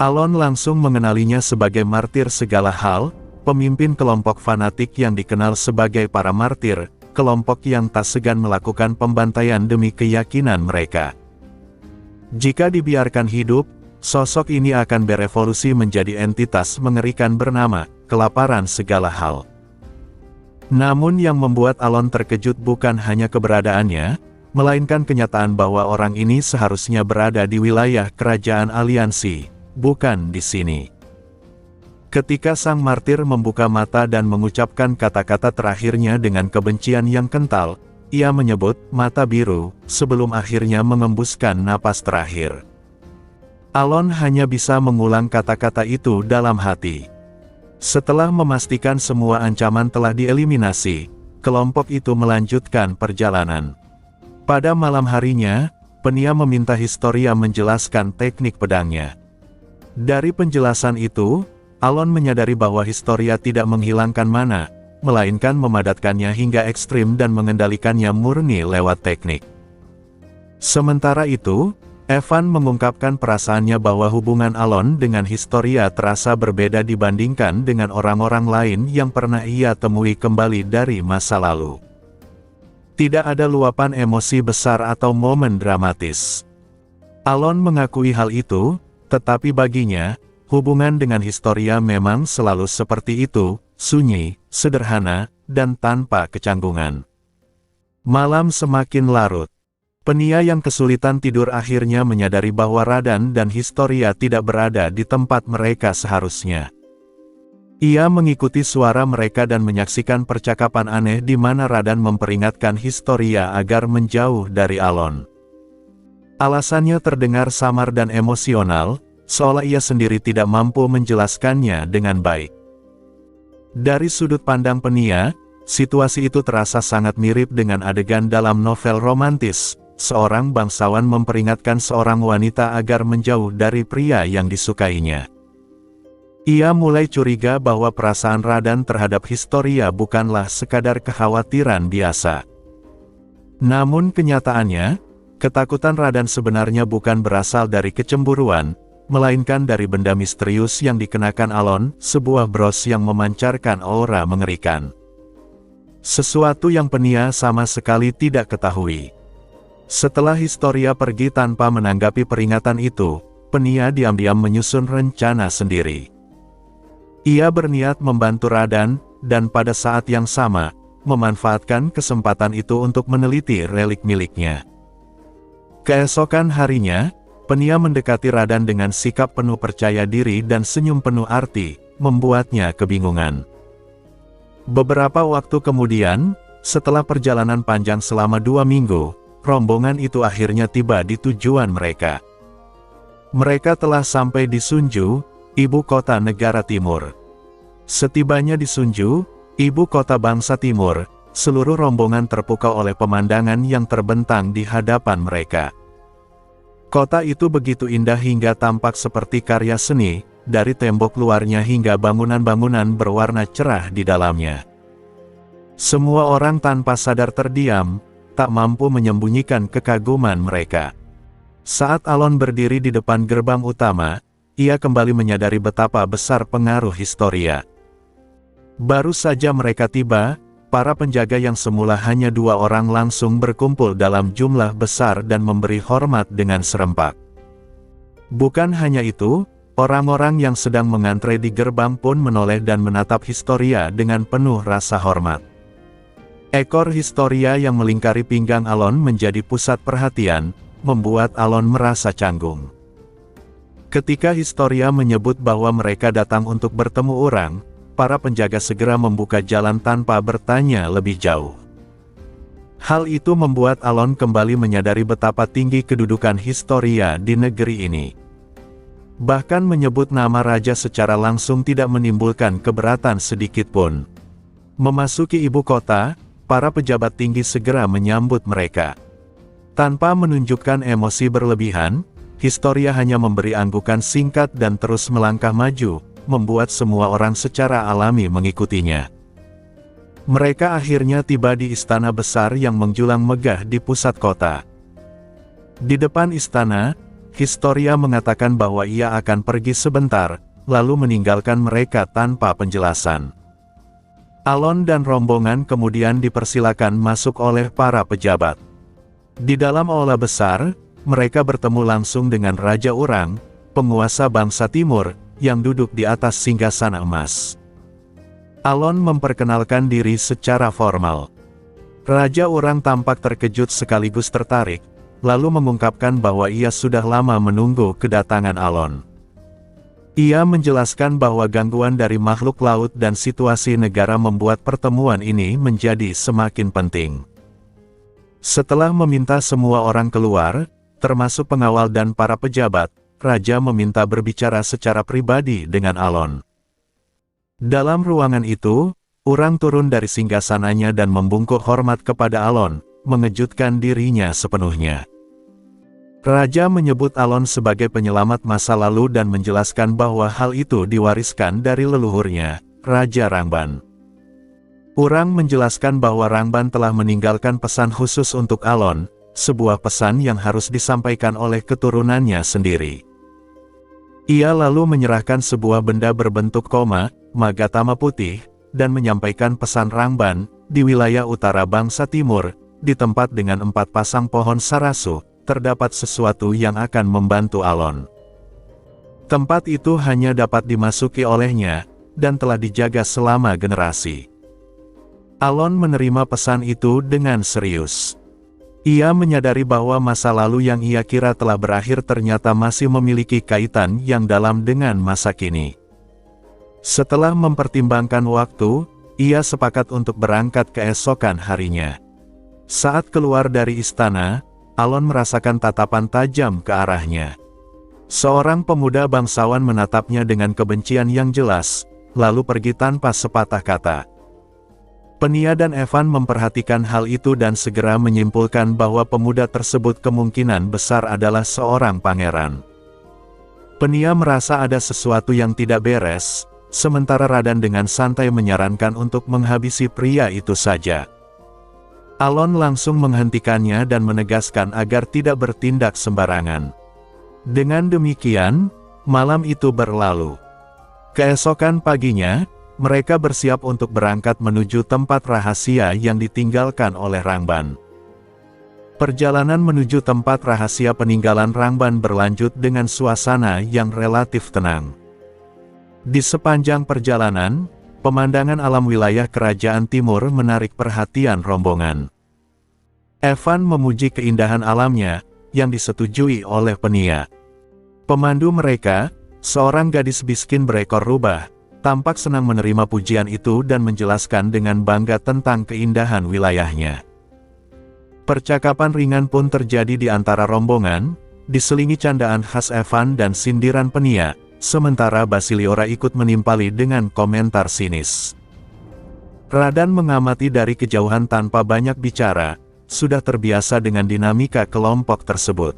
Alon langsung mengenalinya sebagai martir segala hal, pemimpin kelompok fanatik yang dikenal sebagai para martir, kelompok yang tak segan melakukan pembantaian demi keyakinan mereka. Jika dibiarkan hidup, sosok ini akan berevolusi menjadi entitas mengerikan bernama kelaparan segala hal. Namun yang membuat Alon terkejut bukan hanya keberadaannya, melainkan kenyataan bahwa orang ini seharusnya berada di wilayah kerajaan aliansi, bukan di sini. Ketika sang martir membuka mata dan mengucapkan kata-kata terakhirnya dengan kebencian yang kental, ia menyebut mata biru, sebelum akhirnya mengembuskan napas terakhir. Alon hanya bisa mengulang kata-kata itu dalam hati. Setelah memastikan semua ancaman telah dieliminasi, kelompok itu melanjutkan perjalanan. Pada malam harinya, Penia meminta Historia menjelaskan teknik pedangnya. Dari penjelasan itu, Alon menyadari bahwa Historia tidak menghilangkan mana, melainkan memadatkannya hingga ekstrim dan mengendalikannya murni lewat teknik. Sementara itu, Evan mengungkapkan perasaannya bahwa hubungan Alon dengan Historia terasa berbeda dibandingkan dengan orang-orang lain yang pernah ia temui kembali dari masa lalu. Tidak ada luapan emosi besar atau momen dramatis. Alon mengakui hal itu, tetapi baginya, hubungan dengan Historia memang selalu seperti itu, sunyi, sederhana, dan tanpa kecanggungan. Malam semakin larut. Penia yang kesulitan tidur akhirnya menyadari bahwa Radan dan Historia tidak berada di tempat mereka seharusnya. Ia mengikuti suara mereka dan menyaksikan percakapan aneh di mana Radan memperingatkan Historia agar menjauh dari Alon. Alasannya terdengar samar dan emosional, seolah ia sendiri tidak mampu menjelaskannya dengan baik. Dari sudut pandang Penia, situasi itu terasa sangat mirip dengan adegan dalam novel romantis. Seorang bangsawan memperingatkan seorang wanita agar menjauh dari pria yang disukainya. Ia mulai curiga bahwa perasaan Radan terhadap Historia bukanlah sekadar kekhawatiran biasa. Namun kenyataannya, ketakutan Radan sebenarnya bukan berasal dari kecemburuan, melainkan dari benda misterius yang dikenakan Alon, sebuah bros yang memancarkan aura mengerikan. Sesuatu yang Penia sama sekali tidak ketahui. Setelah Historia pergi tanpa menanggapi peringatan itu, Penia diam-diam menyusun rencana sendiri. Ia berniat membantu Radan, dan pada saat yang sama, memanfaatkan kesempatan itu untuk meneliti relik miliknya. Keesokan harinya, Penia mendekati Radan dengan sikap penuh percaya diri dan senyum penuh arti, membuatnya kebingungan. Beberapa waktu kemudian, setelah perjalanan panjang selama 2 minggu, rombongan itu akhirnya tiba di tujuan mereka. Mereka telah sampai di Sunju, ibu kota negara timur. Setibanya di Sunju, ibu kota bangsa timur, seluruh rombongan terpukau oleh pemandangan yang terbentang di hadapan mereka. Kota itu begitu indah hingga tampak seperti karya seni, dari tembok luarnya hingga bangunan-bangunan berwarna cerah di dalamnya. Semua orang tanpa sadar terdiam, tak mampu menyembunyikan kekaguman mereka. Saat Alon berdiri di depan gerbang utama, ia kembali menyadari betapa besar pengaruh Historia. Baru saja mereka tiba, para penjaga yang semula hanya 2 orang langsung berkumpul dalam jumlah besar dan memberi hormat dengan serempak. Bukan hanya itu, orang-orang yang sedang mengantre di gerbang pun menoleh dan menatap Historia dengan penuh rasa hormat. Ekor Historia yang melingkari pinggang Alon menjadi pusat perhatian, membuat Alon merasa canggung. Ketika Historia menyebut bahwa mereka datang untuk bertemu orang, para penjaga segera membuka jalan tanpa bertanya lebih jauh. Hal itu membuat Alon kembali menyadari betapa tinggi kedudukan Historia di negeri ini. Bahkan menyebut nama raja secara langsung tidak menimbulkan keberatan sedikitpun. Memasuki ibu kota, para pejabat tinggi segera menyambut mereka. Tanpa menunjukkan emosi berlebihan, Historia hanya memberi anggukan singkat dan terus melangkah maju, membuat semua orang secara alami mengikutinya. Mereka akhirnya tiba di istana besar yang menjulang megah di pusat kota. Di depan istana, Historia mengatakan bahwa ia akan pergi sebentar, lalu meninggalkan mereka tanpa penjelasan. Alon dan rombongan kemudian dipersilakan masuk oleh para pejabat. Di dalam aula besar, mereka bertemu langsung dengan Raja Urang, penguasa bangsa timur, yang duduk di atas singgasana emas. Alon memperkenalkan diri secara formal. Raja Urang tampak terkejut sekaligus tertarik, lalu mengungkapkan bahwa ia sudah lama menunggu kedatangan Alon. Ia menjelaskan bahwa gangguan dari makhluk laut dan situasi negara membuat pertemuan ini menjadi semakin penting. Setelah meminta semua orang keluar, termasuk pengawal dan para pejabat, Raja meminta berbicara secara pribadi dengan Alon. Dalam ruangan itu, Urang turun dari singgasananya dan membungkuk hormat kepada Alon, mengejutkan dirinya sepenuhnya. Raja menyebut Alon sebagai penyelamat masa lalu dan menjelaskan bahwa hal itu diwariskan dari leluhurnya, Raja Rangban. Urang menjelaskan bahwa Rangban telah meninggalkan pesan khusus untuk Alon, sebuah pesan yang harus disampaikan oleh keturunannya sendiri. Ia lalu menyerahkan sebuah benda berbentuk koma, magatama putih, dan menyampaikan pesan Rangban, di wilayah utara bangsa timur, di tempat dengan 4 pasang pohon sarasu, terdapat sesuatu yang akan membantu Alon. Tempat itu hanya dapat dimasuki olehnya, dan telah dijaga selama generasi. Alon menerima pesan itu dengan serius. Ia menyadari bahwa masa lalu yang ia kira telah berakhir ternyata masih memiliki kaitan yang dalam dengan masa kini. Setelah mempertimbangkan waktu, ia sepakat untuk berangkat keesokan harinya. Saat keluar dari istana, Alon merasakan tatapan tajam ke arahnya. Seorang pemuda bangsawan menatapnya dengan kebencian yang jelas, lalu pergi tanpa sepatah kata. Penia dan Evan memperhatikan hal itu dan segera menyimpulkan bahwa pemuda tersebut kemungkinan besar adalah seorang pangeran. Penia merasa ada sesuatu yang tidak beres, sementara Radan dengan santai menyarankan untuk menghabisi pria itu saja. Alon langsung menghentikannya dan menegaskan agar tidak bertindak sembarangan. Dengan demikian, malam itu berlalu. Keesokan paginya, mereka bersiap untuk berangkat menuju tempat rahasia yang ditinggalkan oleh Rangban. Perjalanan menuju tempat rahasia peninggalan Rangban berlanjut dengan suasana yang relatif tenang. Di sepanjang perjalanan, pemandangan alam wilayah Kerajaan Timur menarik perhatian rombongan. Evan memuji keindahan alamnya, yang disetujui oleh Penia. Pemandu mereka, seorang gadis miskin berekor rubah, tampak senang menerima pujian itu dan menjelaskan dengan bangga tentang keindahan wilayahnya. Percakapan ringan pun terjadi di antara rombongan, diselingi candaan khas Evan dan sindiran Penia, sementara Basiliora ikut menimpali dengan komentar sinis. Radan mengamati dari kejauhan tanpa banyak bicara, sudah terbiasa dengan dinamika kelompok tersebut.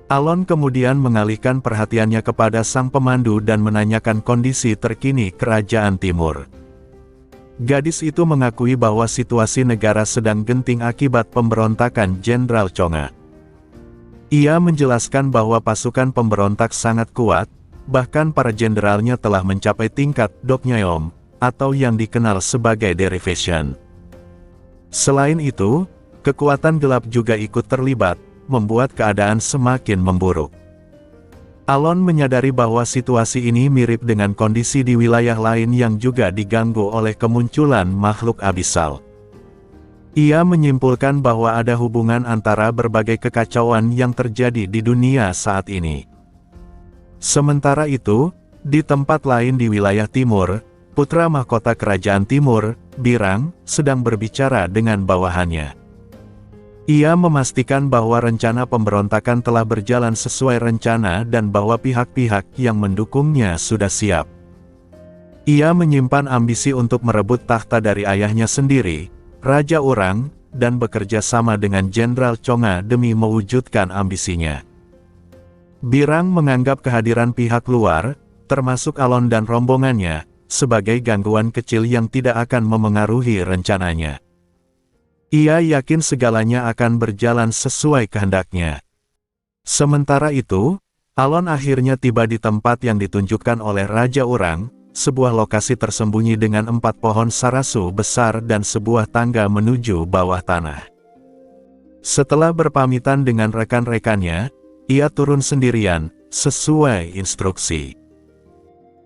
Alon kemudian mengalihkan perhatiannya kepada sang pemandu dan menanyakan kondisi terkini Kerajaan Timur. Gadis itu mengakui bahwa situasi negara sedang genting akibat pemberontakan Jenderal Chonga. Ia menjelaskan bahwa pasukan pemberontak sangat kuat, bahkan para jenderalnya telah mencapai tingkat Doknyayom, atau yang dikenal sebagai derivation. Selain itu, kekuatan gelap juga ikut terlibat, membuat keadaan semakin memburuk. Alon menyadari bahwa situasi ini mirip dengan kondisi di wilayah lain yang juga diganggu oleh kemunculan makhluk abisal. Ia menyimpulkan bahwa ada hubungan antara berbagai kekacauan yang terjadi di dunia saat ini. Sementara itu, di tempat lain di wilayah timur, putra mahkota Kerajaan Timur, Birang, sedang berbicara dengan bawahannya. Ia memastikan bahwa rencana pemberontakan telah berjalan sesuai rencana dan bahwa pihak-pihak yang mendukungnya sudah siap. Ia menyimpan ambisi untuk merebut tahta dari ayahnya sendiri, Raja Urang, dan bekerja sama dengan Jenderal Chonga demi mewujudkan ambisinya. Birang menganggap kehadiran pihak luar, termasuk Alon dan rombongannya, sebagai gangguan kecil yang tidak akan memengaruhi rencananya. Ia yakin segalanya akan berjalan sesuai kehendaknya. Sementara itu, Alon akhirnya tiba di tempat yang ditunjukkan oleh Raja Urang, sebuah lokasi tersembunyi dengan 4 pohon sarasu besar dan sebuah tangga menuju bawah tanah. Setelah berpamitan dengan rekan-rekannya, ia turun sendirian, sesuai instruksi.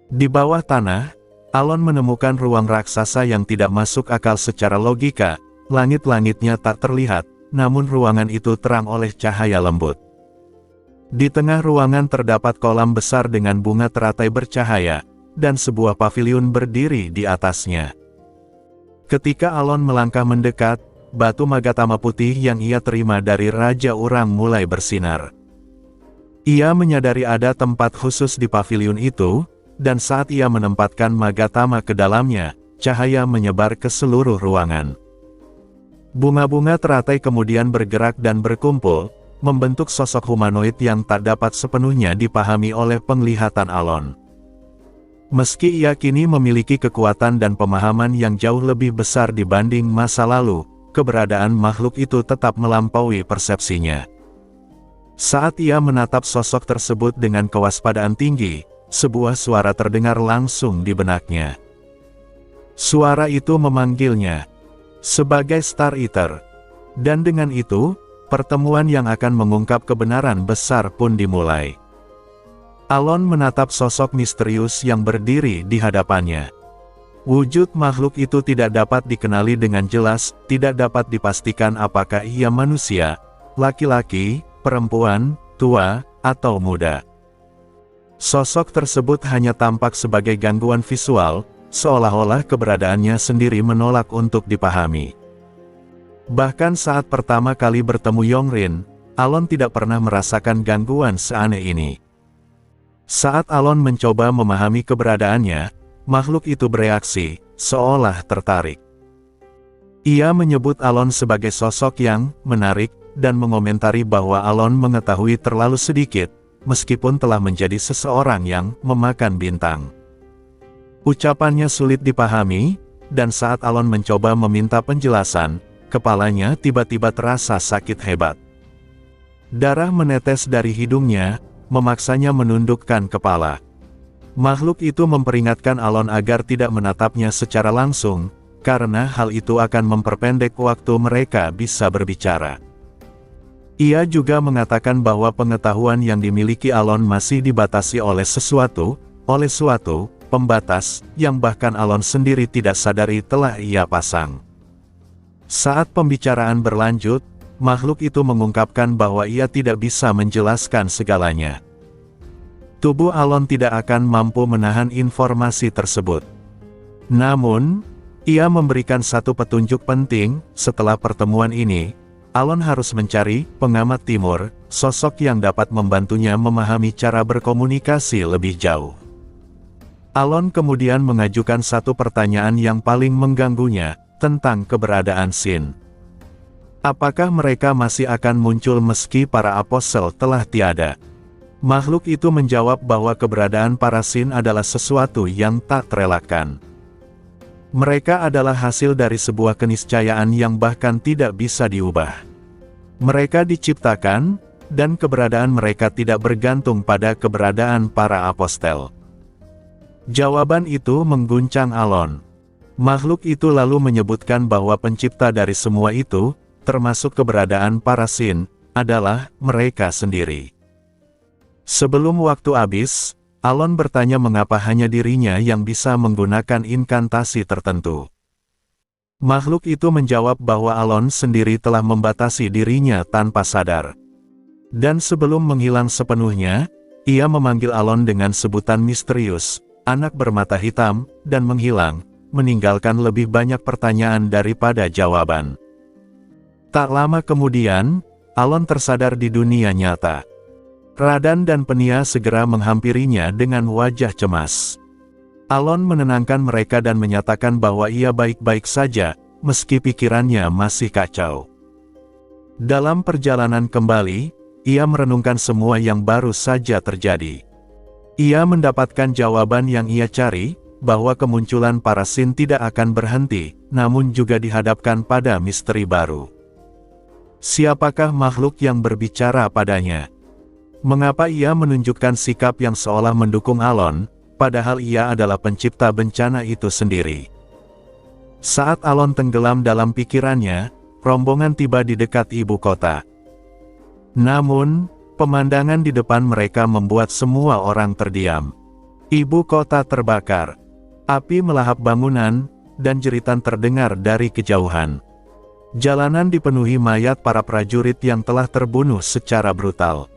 Di bawah tanah, Alon menemukan ruang raksasa yang tidak masuk akal secara logika. Langit-langitnya tak terlihat, namun ruangan itu terang oleh cahaya lembut. Di tengah ruangan terdapat kolam besar dengan bunga teratai bercahaya, dan sebuah paviliun berdiri di atasnya. Ketika Alon melangkah mendekat, batu magatama putih yang ia terima dari Raja Urang mulai bersinar. Ia menyadari ada tempat khusus di paviliun itu, dan saat ia menempatkan magatama ke dalamnya, cahaya menyebar ke seluruh ruangan. Bunga-bunga teratai kemudian bergerak dan berkumpul, membentuk sosok humanoid yang tak dapat sepenuhnya dipahami oleh penglihatan Alon. Meski ia kini memiliki kekuatan dan pemahaman yang jauh lebih besar dibanding masa lalu, keberadaan makhluk itu tetap melampaui persepsinya. Saat ia menatap sosok tersebut dengan kewaspadaan tinggi, sebuah suara terdengar langsung di benaknya. Suara itu memanggilnya sebagai Star Eater. Dan dengan itu, pertemuan yang akan mengungkap kebenaran besar pun dimulai. Alon menatap sosok misterius yang berdiri di hadapannya. Wujud makhluk itu tidak dapat dikenali dengan jelas, tidak dapat dipastikan apakah ia manusia, laki-laki, perempuan, tua, atau muda. Sosok tersebut hanya tampak sebagai gangguan visual, seolah-olah keberadaannya sendiri menolak untuk dipahami. Bahkan saat pertama kali bertemu Yongrin, Alon tidak pernah merasakan gangguan seaneh ini. Saat Alon mencoba memahami keberadaannya, makhluk itu bereaksi, seolah tertarik. Ia menyebut Alon sebagai sosok yang menarik, dan mengomentari bahwa Alon mengetahui terlalu sedikit, meskipun telah menjadi seseorang yang memakan bintang. Ucapannya sulit dipahami, dan saat Alon mencoba meminta penjelasan, kepalanya tiba-tiba terasa sakit hebat. Darah menetes dari hidungnya, memaksanya menundukkan kepala. Makhluk itu memperingatkan Alon agar tidak menatapnya secara langsung, karena hal itu akan memperpendek waktu mereka bisa berbicara. Ia juga mengatakan bahwa pengetahuan yang dimiliki Alon masih dibatasi oleh suatu pembatas, yang bahkan Alon sendiri tidak sadari telah ia pasang. Saat pembicaraan berlanjut, makhluk itu mengungkapkan bahwa ia tidak bisa menjelaskan segalanya. Tubuh Alon tidak akan mampu menahan informasi tersebut. Namun, ia memberikan satu petunjuk penting. Setelah pertemuan ini, Alon harus mencari pengamat timur, sosok yang dapat membantunya memahami cara berkomunikasi lebih jauh. Alon kemudian mengajukan satu pertanyaan yang paling mengganggunya, tentang keberadaan Sin. Apakah mereka masih akan muncul meski para apostel telah tiada? Makhluk itu menjawab bahwa keberadaan para Sin adalah sesuatu yang tak terelakkan. Mereka adalah hasil dari sebuah keniscayaan yang bahkan tidak bisa diubah. Mereka diciptakan, dan keberadaan mereka tidak bergantung pada keberadaan para apostel. Jawaban itu mengguncang Alon. Makhluk itu lalu menyebutkan bahwa pencipta dari semua itu, termasuk keberadaan para Sin, adalah mereka sendiri. Sebelum waktu habis, Alon bertanya mengapa hanya dirinya yang bisa menggunakan inkantasi tertentu. Makhluk itu menjawab bahwa Alon sendiri telah membatasi dirinya tanpa sadar. Dan sebelum menghilang sepenuhnya, ia memanggil Alon dengan sebutan misterius, anak bermata hitam, dan menghilang, meninggalkan lebih banyak pertanyaan daripada jawaban. Tak lama kemudian, Alon tersadar di dunia nyata. Radan dan Penia segera menghampirinya dengan wajah cemas. Alon menenangkan mereka dan menyatakan bahwa ia baik-baik saja, meski pikirannya masih kacau. Dalam perjalanan kembali, ia merenungkan semua yang baru saja terjadi. Ia mendapatkan jawaban yang ia cari, bahwa kemunculan para Sin tidak akan berhenti, namun juga dihadapkan pada misteri baru. Siapakah makhluk yang berbicara padanya? Mengapa ia menunjukkan sikap yang seolah mendukung Alon, padahal ia adalah pencipta bencana itu sendiri? Saat Alon tenggelam dalam pikirannya, rombongan tiba di dekat ibu kota. Namun, pemandangan di depan mereka membuat semua orang terdiam. Ibu kota terbakar. Api melahap bangunan, dan jeritan terdengar dari kejauhan. Jalanan dipenuhi mayat para prajurit yang telah terbunuh secara brutal.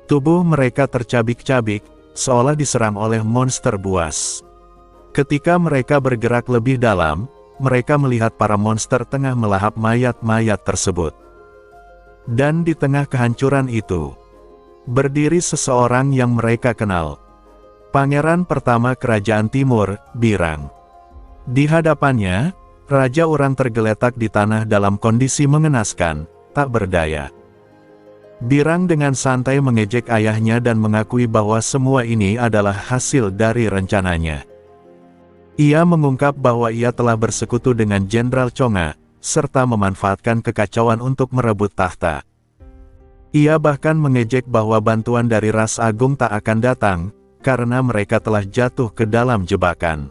Tubuh mereka tercabik-cabik, seolah diserang oleh monster buas. Ketika mereka bergerak lebih dalam, mereka melihat para monster tengah melahap mayat-mayat tersebut. Dan di tengah kehancuran itu, berdiri seseorang yang mereka kenal. Pangeran pertama Kerajaan Timur, Birang. Di hadapannya, Raja Urang tergeletak di tanah dalam kondisi mengenaskan, tak berdaya. Birang dengan santai mengejek ayahnya dan mengakui bahwa semua ini adalah hasil dari rencananya. Ia mengungkap bahwa ia telah bersekutu dengan Jenderal Chonga, serta memanfaatkan kekacauan untuk merebut tahta. Ia bahkan mengejek bahwa bantuan dari Ras Agung tak akan datang, karena mereka telah jatuh ke dalam jebakan.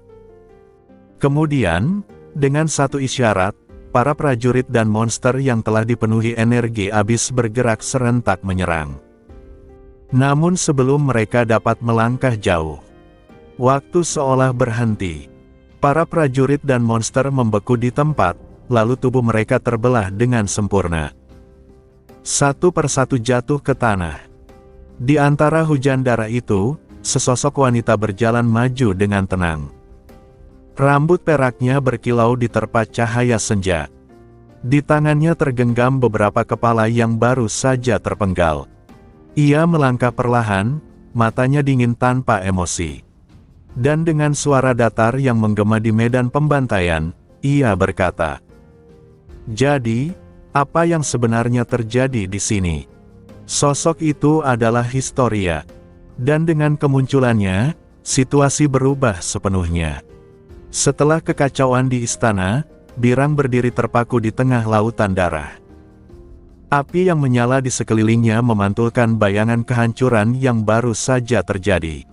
Kemudian, dengan satu isyarat, para prajurit dan monster yang telah dipenuhi energi abis bergerak serentak menyerang. Namun sebelum mereka dapat melangkah jauh, waktu seolah berhenti. Para prajurit dan monster membeku di tempat, lalu tubuh mereka terbelah dengan sempurna. Satu persatu jatuh ke tanah. Di antara hujan darah itu, sesosok wanita berjalan maju dengan tenang. Rambut peraknya berkilau diterpa cahaya senja. Di tangannya tergenggam beberapa kepala yang baru saja terpenggal. Ia melangkah perlahan, matanya dingin tanpa emosi. Dan dengan suara datar yang menggema di medan pembantaian, ia berkata, "Jadi, apa yang sebenarnya terjadi di sini? Sosok itu adalah Historia. Dan dengan kemunculannya, situasi berubah sepenuhnya." Setelah kekacauan di istana, Birang berdiri terpaku di tengah lautan darah. Api yang menyala di sekelilingnya memantulkan bayangan kehancuran yang baru saja terjadi.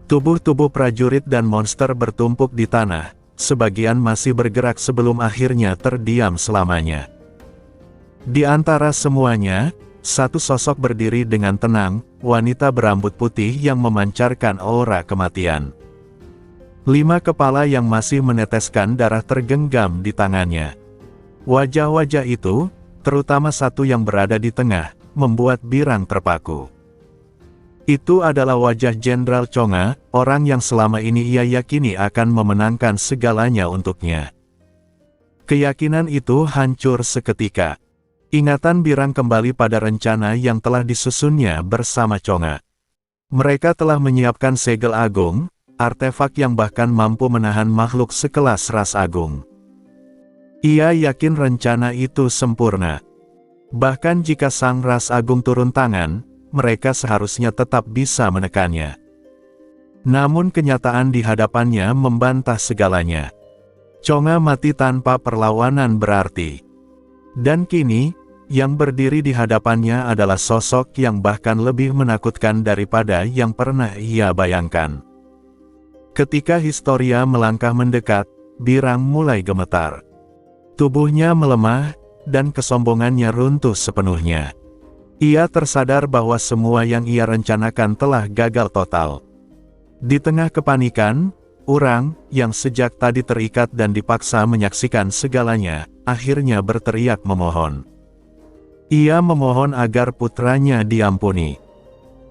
Tubuh-tubuh prajurit dan monster bertumpuk di tanah, sebagian masih bergerak sebelum akhirnya terdiam selamanya. Di antara semuanya, satu sosok berdiri dengan tenang, wanita berambut putih yang memancarkan aura kematian. 5 kepala yang masih meneteskan darah tergenggam di tangannya. Wajah-wajah itu, terutama satu yang berada di tengah, membuat Birang terpaku. Itu adalah wajah Jenderal Chonga, orang yang selama ini ia yakini akan memenangkan segalanya untuknya. Keyakinan itu hancur seketika. Ingatan Birang kembali pada rencana yang telah disusunnya bersama Chonga. Mereka telah menyiapkan segel agung, artefak yang bahkan mampu menahan makhluk sekelas ras agung. Ia yakin rencana itu sempurna. Bahkan jika sang ras agung turun tangan, mereka seharusnya tetap bisa menekannya. Namun kenyataan di hadapannya membantah segalanya. Chonga mati tanpa perlawanan berarti. Dan kini, yang berdiri di hadapannya adalah sosok yang bahkan lebih menakutkan daripada yang pernah ia bayangkan. Ketika Historia melangkah mendekat, Birang mulai gemetar. Tubuhnya melemah, dan kesombongannya runtuh sepenuhnya. Ia tersadar bahwa semua yang ia rencanakan telah gagal total. Di tengah kepanikan, Urang, yang sejak tadi terikat dan dipaksa menyaksikan segalanya, akhirnya berteriak memohon. Ia memohon agar putranya diampuni.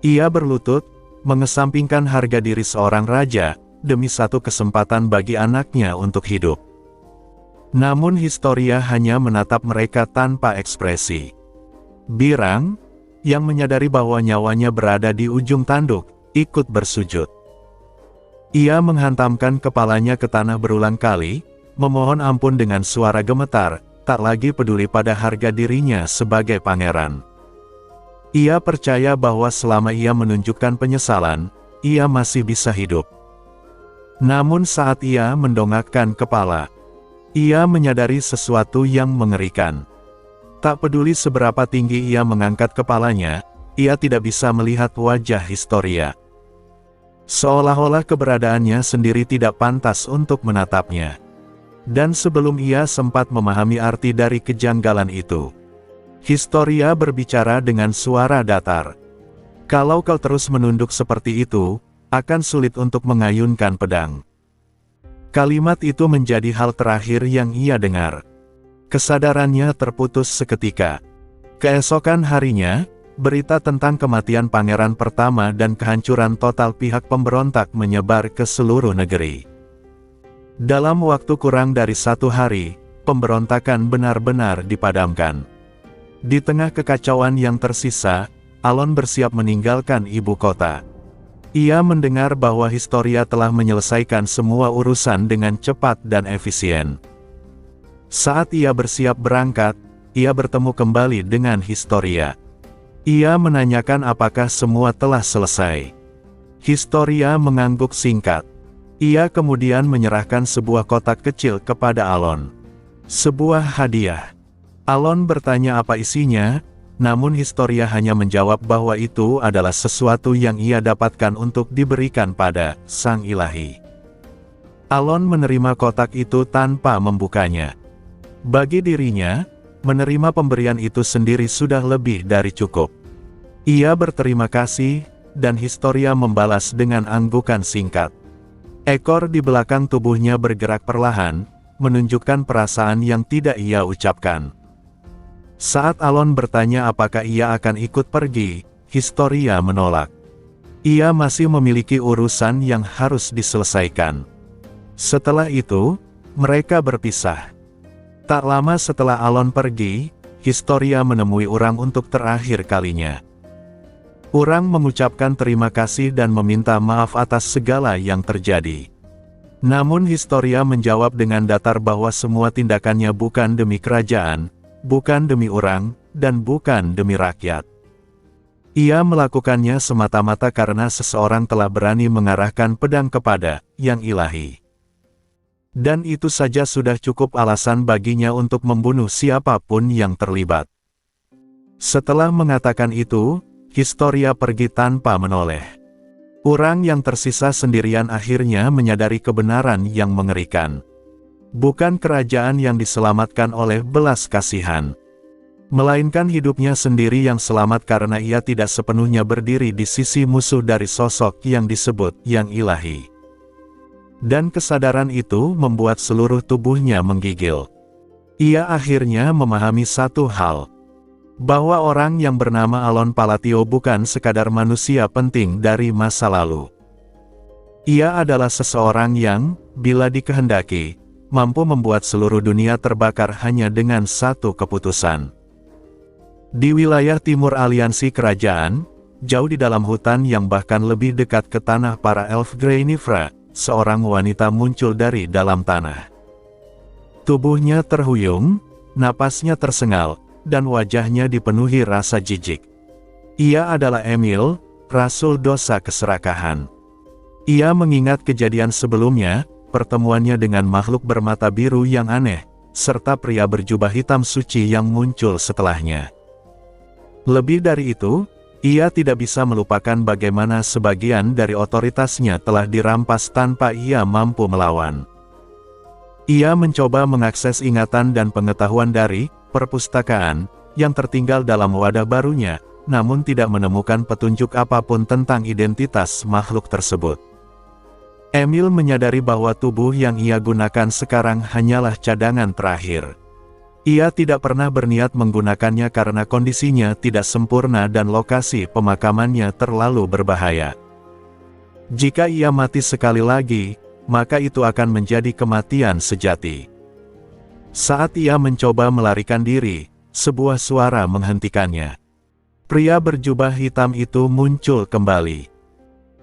Ia berlutut, mengesampingkan harga diri seorang raja, demi satu kesempatan bagi anaknya untuk hidup. Namun Historia hanya menatap mereka tanpa ekspresi. Birang, yang menyadari bahwa nyawanya berada di ujung tanduk, ikut bersujud. Ia menghantamkan kepalanya ke tanah berulang kali, memohon ampun dengan suara gemetar, tak lagi peduli pada harga dirinya sebagai pangeran. Ia percaya bahwa selama ia menunjukkan penyesalan, ia masih bisa hidup. Namun saat ia mendongakkan kepala, ia menyadari sesuatu yang mengerikan. Tak peduli seberapa tinggi ia mengangkat kepalanya, ia tidak bisa melihat wajah Historia. Seolah-olah keberadaannya sendiri tidak pantas untuk menatapnya. Dan sebelum ia sempat memahami arti dari kejanggalan itu, Historia berbicara dengan suara datar. Kalau kau terus menunduk seperti itu, akan sulit untuk mengayunkan pedang. Kalimat itu menjadi hal terakhir yang ia dengar. Kesadarannya terputus seketika. Keesokan harinya, berita tentang kematian pangeran pertama dan kehancuran total pihak pemberontak menyebar ke seluruh negeri. Dalam waktu kurang dari 1 hari, pemberontakan benar-benar dipadamkan. Di tengah kekacauan yang tersisa, Alon bersiap meninggalkan ibu kota. Ia mendengar bahwa Historia telah menyelesaikan semua urusan dengan cepat dan efisien. Saat ia bersiap berangkat, ia bertemu kembali dengan Historia. Ia menanyakan apakah semua telah selesai. Historia mengangguk singkat. Ia kemudian menyerahkan sebuah kotak kecil kepada Alon. Sebuah hadiah. Alon bertanya apa isinya, namun Historia hanya menjawab bahwa itu adalah sesuatu yang ia dapatkan untuk diberikan pada Sang Ilahi. Alon menerima kotak itu tanpa membukanya. Bagi dirinya, menerima pemberian itu sendiri sudah lebih dari cukup. Ia berterima kasih, dan Historia membalas dengan anggukan singkat. Ekor di belakang tubuhnya bergerak perlahan, menunjukkan perasaan yang tidak ia ucapkan. Saat Alon bertanya apakah ia akan ikut pergi, Historia menolak. Ia masih memiliki urusan yang harus diselesaikan. Setelah itu, mereka berpisah. Tak lama setelah Alon pergi, Historia menemui Urang untuk terakhir kalinya. Urang mengucapkan terima kasih dan meminta maaf atas segala yang terjadi. Namun Historia menjawab dengan datar bahwa semua tindakannya bukan demi kerajaan, bukan demi Urang, dan bukan demi rakyat. Ia melakukannya semata-mata karena seseorang telah berani mengarahkan pedang kepada Yang Ilahi. Dan itu saja sudah cukup alasan baginya untuk membunuh siapapun yang terlibat. Setelah mengatakan itu, Historia pergi tanpa menoleh. Urang yang tersisa sendirian akhirnya menyadari kebenaran yang mengerikan. Bukan kerajaan yang diselamatkan oleh belas kasihan. Melainkan hidupnya sendiri yang selamat karena ia tidak sepenuhnya berdiri di sisi musuh dari sosok yang disebut yang ilahi. Dan kesadaran itu membuat seluruh tubuhnya menggigil. Ia akhirnya memahami satu hal, bahwa orang yang bernama Alon Palatio bukan sekadar manusia penting dari masa lalu. Ia adalah seseorang yang, bila dikehendaki, mampu membuat seluruh dunia terbakar hanya dengan satu keputusan. Di wilayah timur aliansi kerajaan, jauh di dalam hutan yang bahkan lebih dekat ke tanah para elf Greyniffra, seorang wanita muncul dari dalam tanah. Tubuhnya terhuyung, napasnya tersengal, dan wajahnya dipenuhi rasa jijik. Ia adalah Emil, Rasul Dosa Keserakahan. Ia mengingat kejadian sebelumnya, pertemuannya dengan makhluk bermata biru yang aneh, serta pria berjubah hitam suci yang muncul setelahnya. Lebih dari itu, ia tidak bisa melupakan bagaimana sebagian dari otoritasnya telah dirampas tanpa ia mampu melawan. Ia mencoba mengakses ingatan dan pengetahuan dari perpustakaan yang tertinggal dalam wadah barunya, namun tidak menemukan petunjuk apapun tentang identitas makhluk tersebut. Emil menyadari bahwa tubuh yang ia gunakan sekarang hanyalah cadangan terakhir. Ia tidak pernah berniat menggunakannya karena kondisinya tidak sempurna dan lokasi pemakamannya terlalu berbahaya. Jika ia mati sekali lagi, maka itu akan menjadi kematian sejati. Saat ia mencoba melarikan diri, sebuah suara menghentikannya. Pria berjubah hitam itu muncul kembali.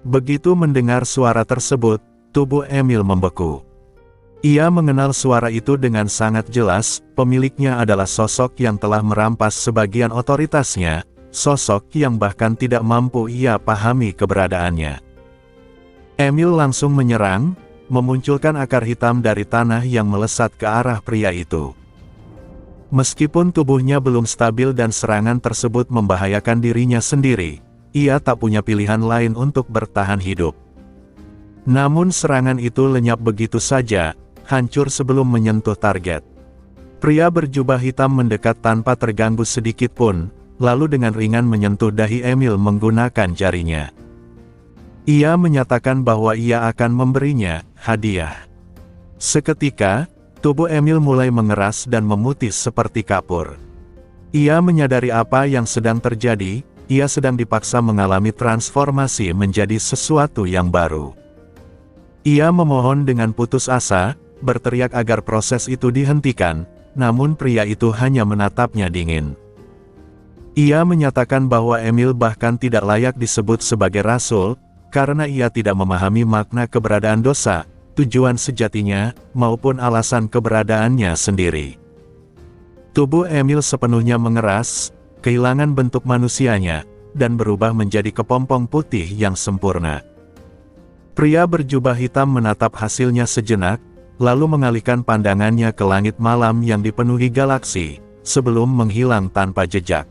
Begitu mendengar suara tersebut, tubuh Emil membeku. Ia mengenal suara itu dengan sangat jelas, pemiliknya adalah sosok yang telah merampas sebagian otoritasnya, sosok yang bahkan tidak mampu ia pahami keberadaannya. Emil langsung menyerang, memunculkan akar hitam dari tanah yang melesat ke arah pria itu. Meskipun tubuhnya belum stabil dan serangan tersebut membahayakan dirinya sendiri, ia tak punya pilihan lain untuk bertahan hidup. Namun serangan itu lenyap begitu saja, hancur sebelum menyentuh target. Pria berjubah hitam mendekat tanpa terganggu sedikit pun, lalu dengan ringan menyentuh dahi Emil menggunakan jarinya. Ia menyatakan bahwa ia akan memberinya hadiah. Seketika, tubuh Emil mulai mengeras dan memutih seperti kapur. Ia menyadari apa yang sedang terjadi, ia sedang dipaksa mengalami transformasi menjadi sesuatu yang baru. Ia memohon dengan putus asa, berteriak agar proses itu dihentikan, namun pria itu hanya menatapnya dingin. Ia menyatakan bahwa Emil bahkan tidak layak disebut sebagai rasul, karena ia tidak memahami makna keberadaan dosa, tujuan sejatinya, maupun alasan keberadaannya sendiri. Tubuh Emil sepenuhnya mengeras, kehilangan bentuk manusianya, dan berubah menjadi kepompong putih yang sempurna. Pria berjubah hitam menatap hasilnya sejenak, lalu mengalihkan pandangannya ke langit malam yang dipenuhi galaksi, sebelum menghilang tanpa jejak.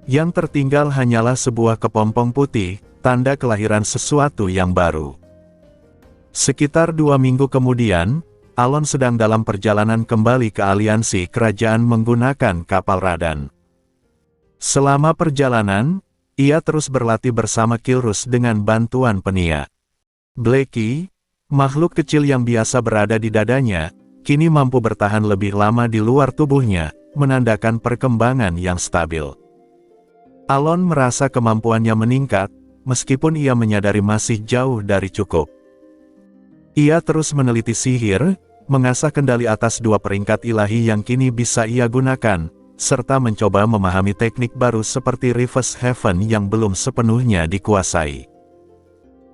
Yang tertinggal hanyalah sebuah kepompong putih, tanda kelahiran sesuatu yang baru. Sekitar 2 minggu kemudian, Alon sedang dalam perjalanan kembali ke aliansi kerajaan menggunakan kapal Radan. Selama perjalanan, ia terus berlatih bersama Kilrus dengan bantuan Penia. Blackie, makhluk kecil yang biasa berada di dadanya, kini mampu bertahan lebih lama di luar tubuhnya, menandakan perkembangan yang stabil. Alon merasa kemampuannya meningkat, meskipun ia menyadari masih jauh dari cukup. Ia terus meneliti sihir, mengasah kendali atas 2 peringkat ilahi yang kini bisa ia gunakan, serta mencoba memahami teknik baru seperti Reverse Heaven yang belum sepenuhnya dikuasai.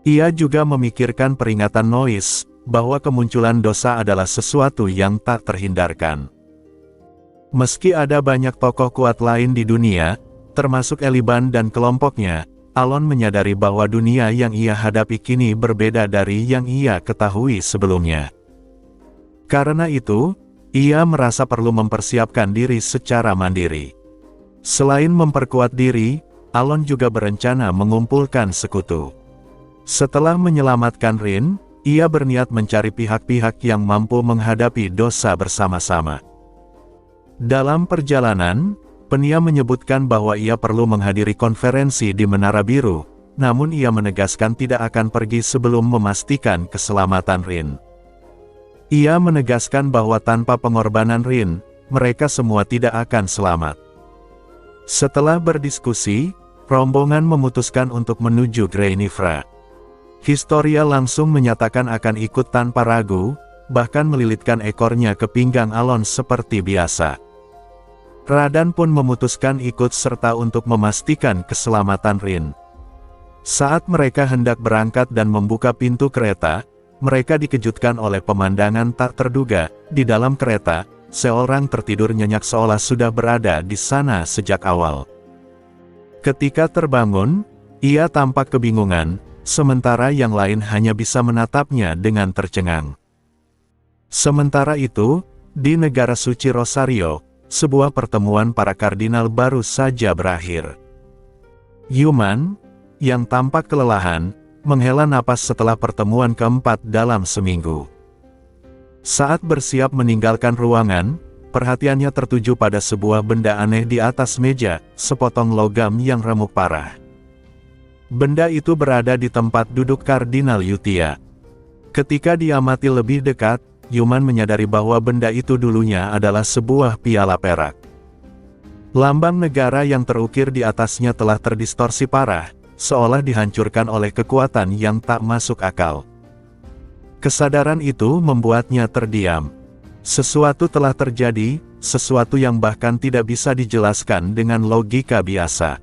Ia juga memikirkan peringatan Noise, bahwa kemunculan dosa adalah sesuatu yang tak terhindarkan. Meski ada banyak tokoh kuat lain di dunia, termasuk Eliban dan kelompoknya, Alon menyadari bahwa dunia yang ia hadapi kini berbeda dari yang ia ketahui sebelumnya. Karena itu, ia merasa perlu mempersiapkan diri secara mandiri. Selain memperkuat diri, Alon juga berencana mengumpulkan sekutu. Setelah menyelamatkan Rin, ia berniat mencari pihak-pihak yang mampu menghadapi dosa bersama-sama. Dalam perjalanan, Penia menyebutkan bahwa ia perlu menghadiri konferensi di Menara Biru, namun ia menegaskan tidak akan pergi sebelum memastikan keselamatan Rin. Ia menegaskan bahwa tanpa pengorbanan Rin, mereka semua tidak akan selamat. Setelah berdiskusi, rombongan memutuskan untuk menuju Grey-Nifra. Historia langsung menyatakan akan ikut tanpa ragu, bahkan melilitkan ekornya ke pinggang Alon seperti biasa. Radan pun memutuskan ikut serta untuk memastikan keselamatan Rin. Saat mereka hendak berangkat dan membuka pintu kereta, mereka dikejutkan oleh pemandangan tak terduga. Di dalam kereta, seorang tertidur nyenyak seolah sudah berada di sana sejak awal. Ketika terbangun, ia tampak kebingungan, sementara yang lain hanya bisa menatapnya dengan tercengang. Sementara itu, di negara suci Rosario, sebuah pertemuan para kardinal baru saja berakhir. Yuman, yang tampak kelelahan, menghela napas setelah pertemuan keempat dalam seminggu. Saat bersiap meninggalkan ruangan, perhatiannya tertuju pada sebuah benda aneh di atas meja, sepotong logam yang remuk parah. Benda itu berada di tempat duduk Kardinal Yutia. Ketika diamati lebih dekat, Yuman menyadari bahwa benda itu dulunya adalah sebuah piala perak. Lambang negara yang terukir di atasnya telah terdistorsi parah, seolah dihancurkan oleh kekuatan yang tak masuk akal. Kesadaran itu membuatnya terdiam. Sesuatu telah terjadi, sesuatu yang bahkan tidak bisa dijelaskan dengan logika biasa.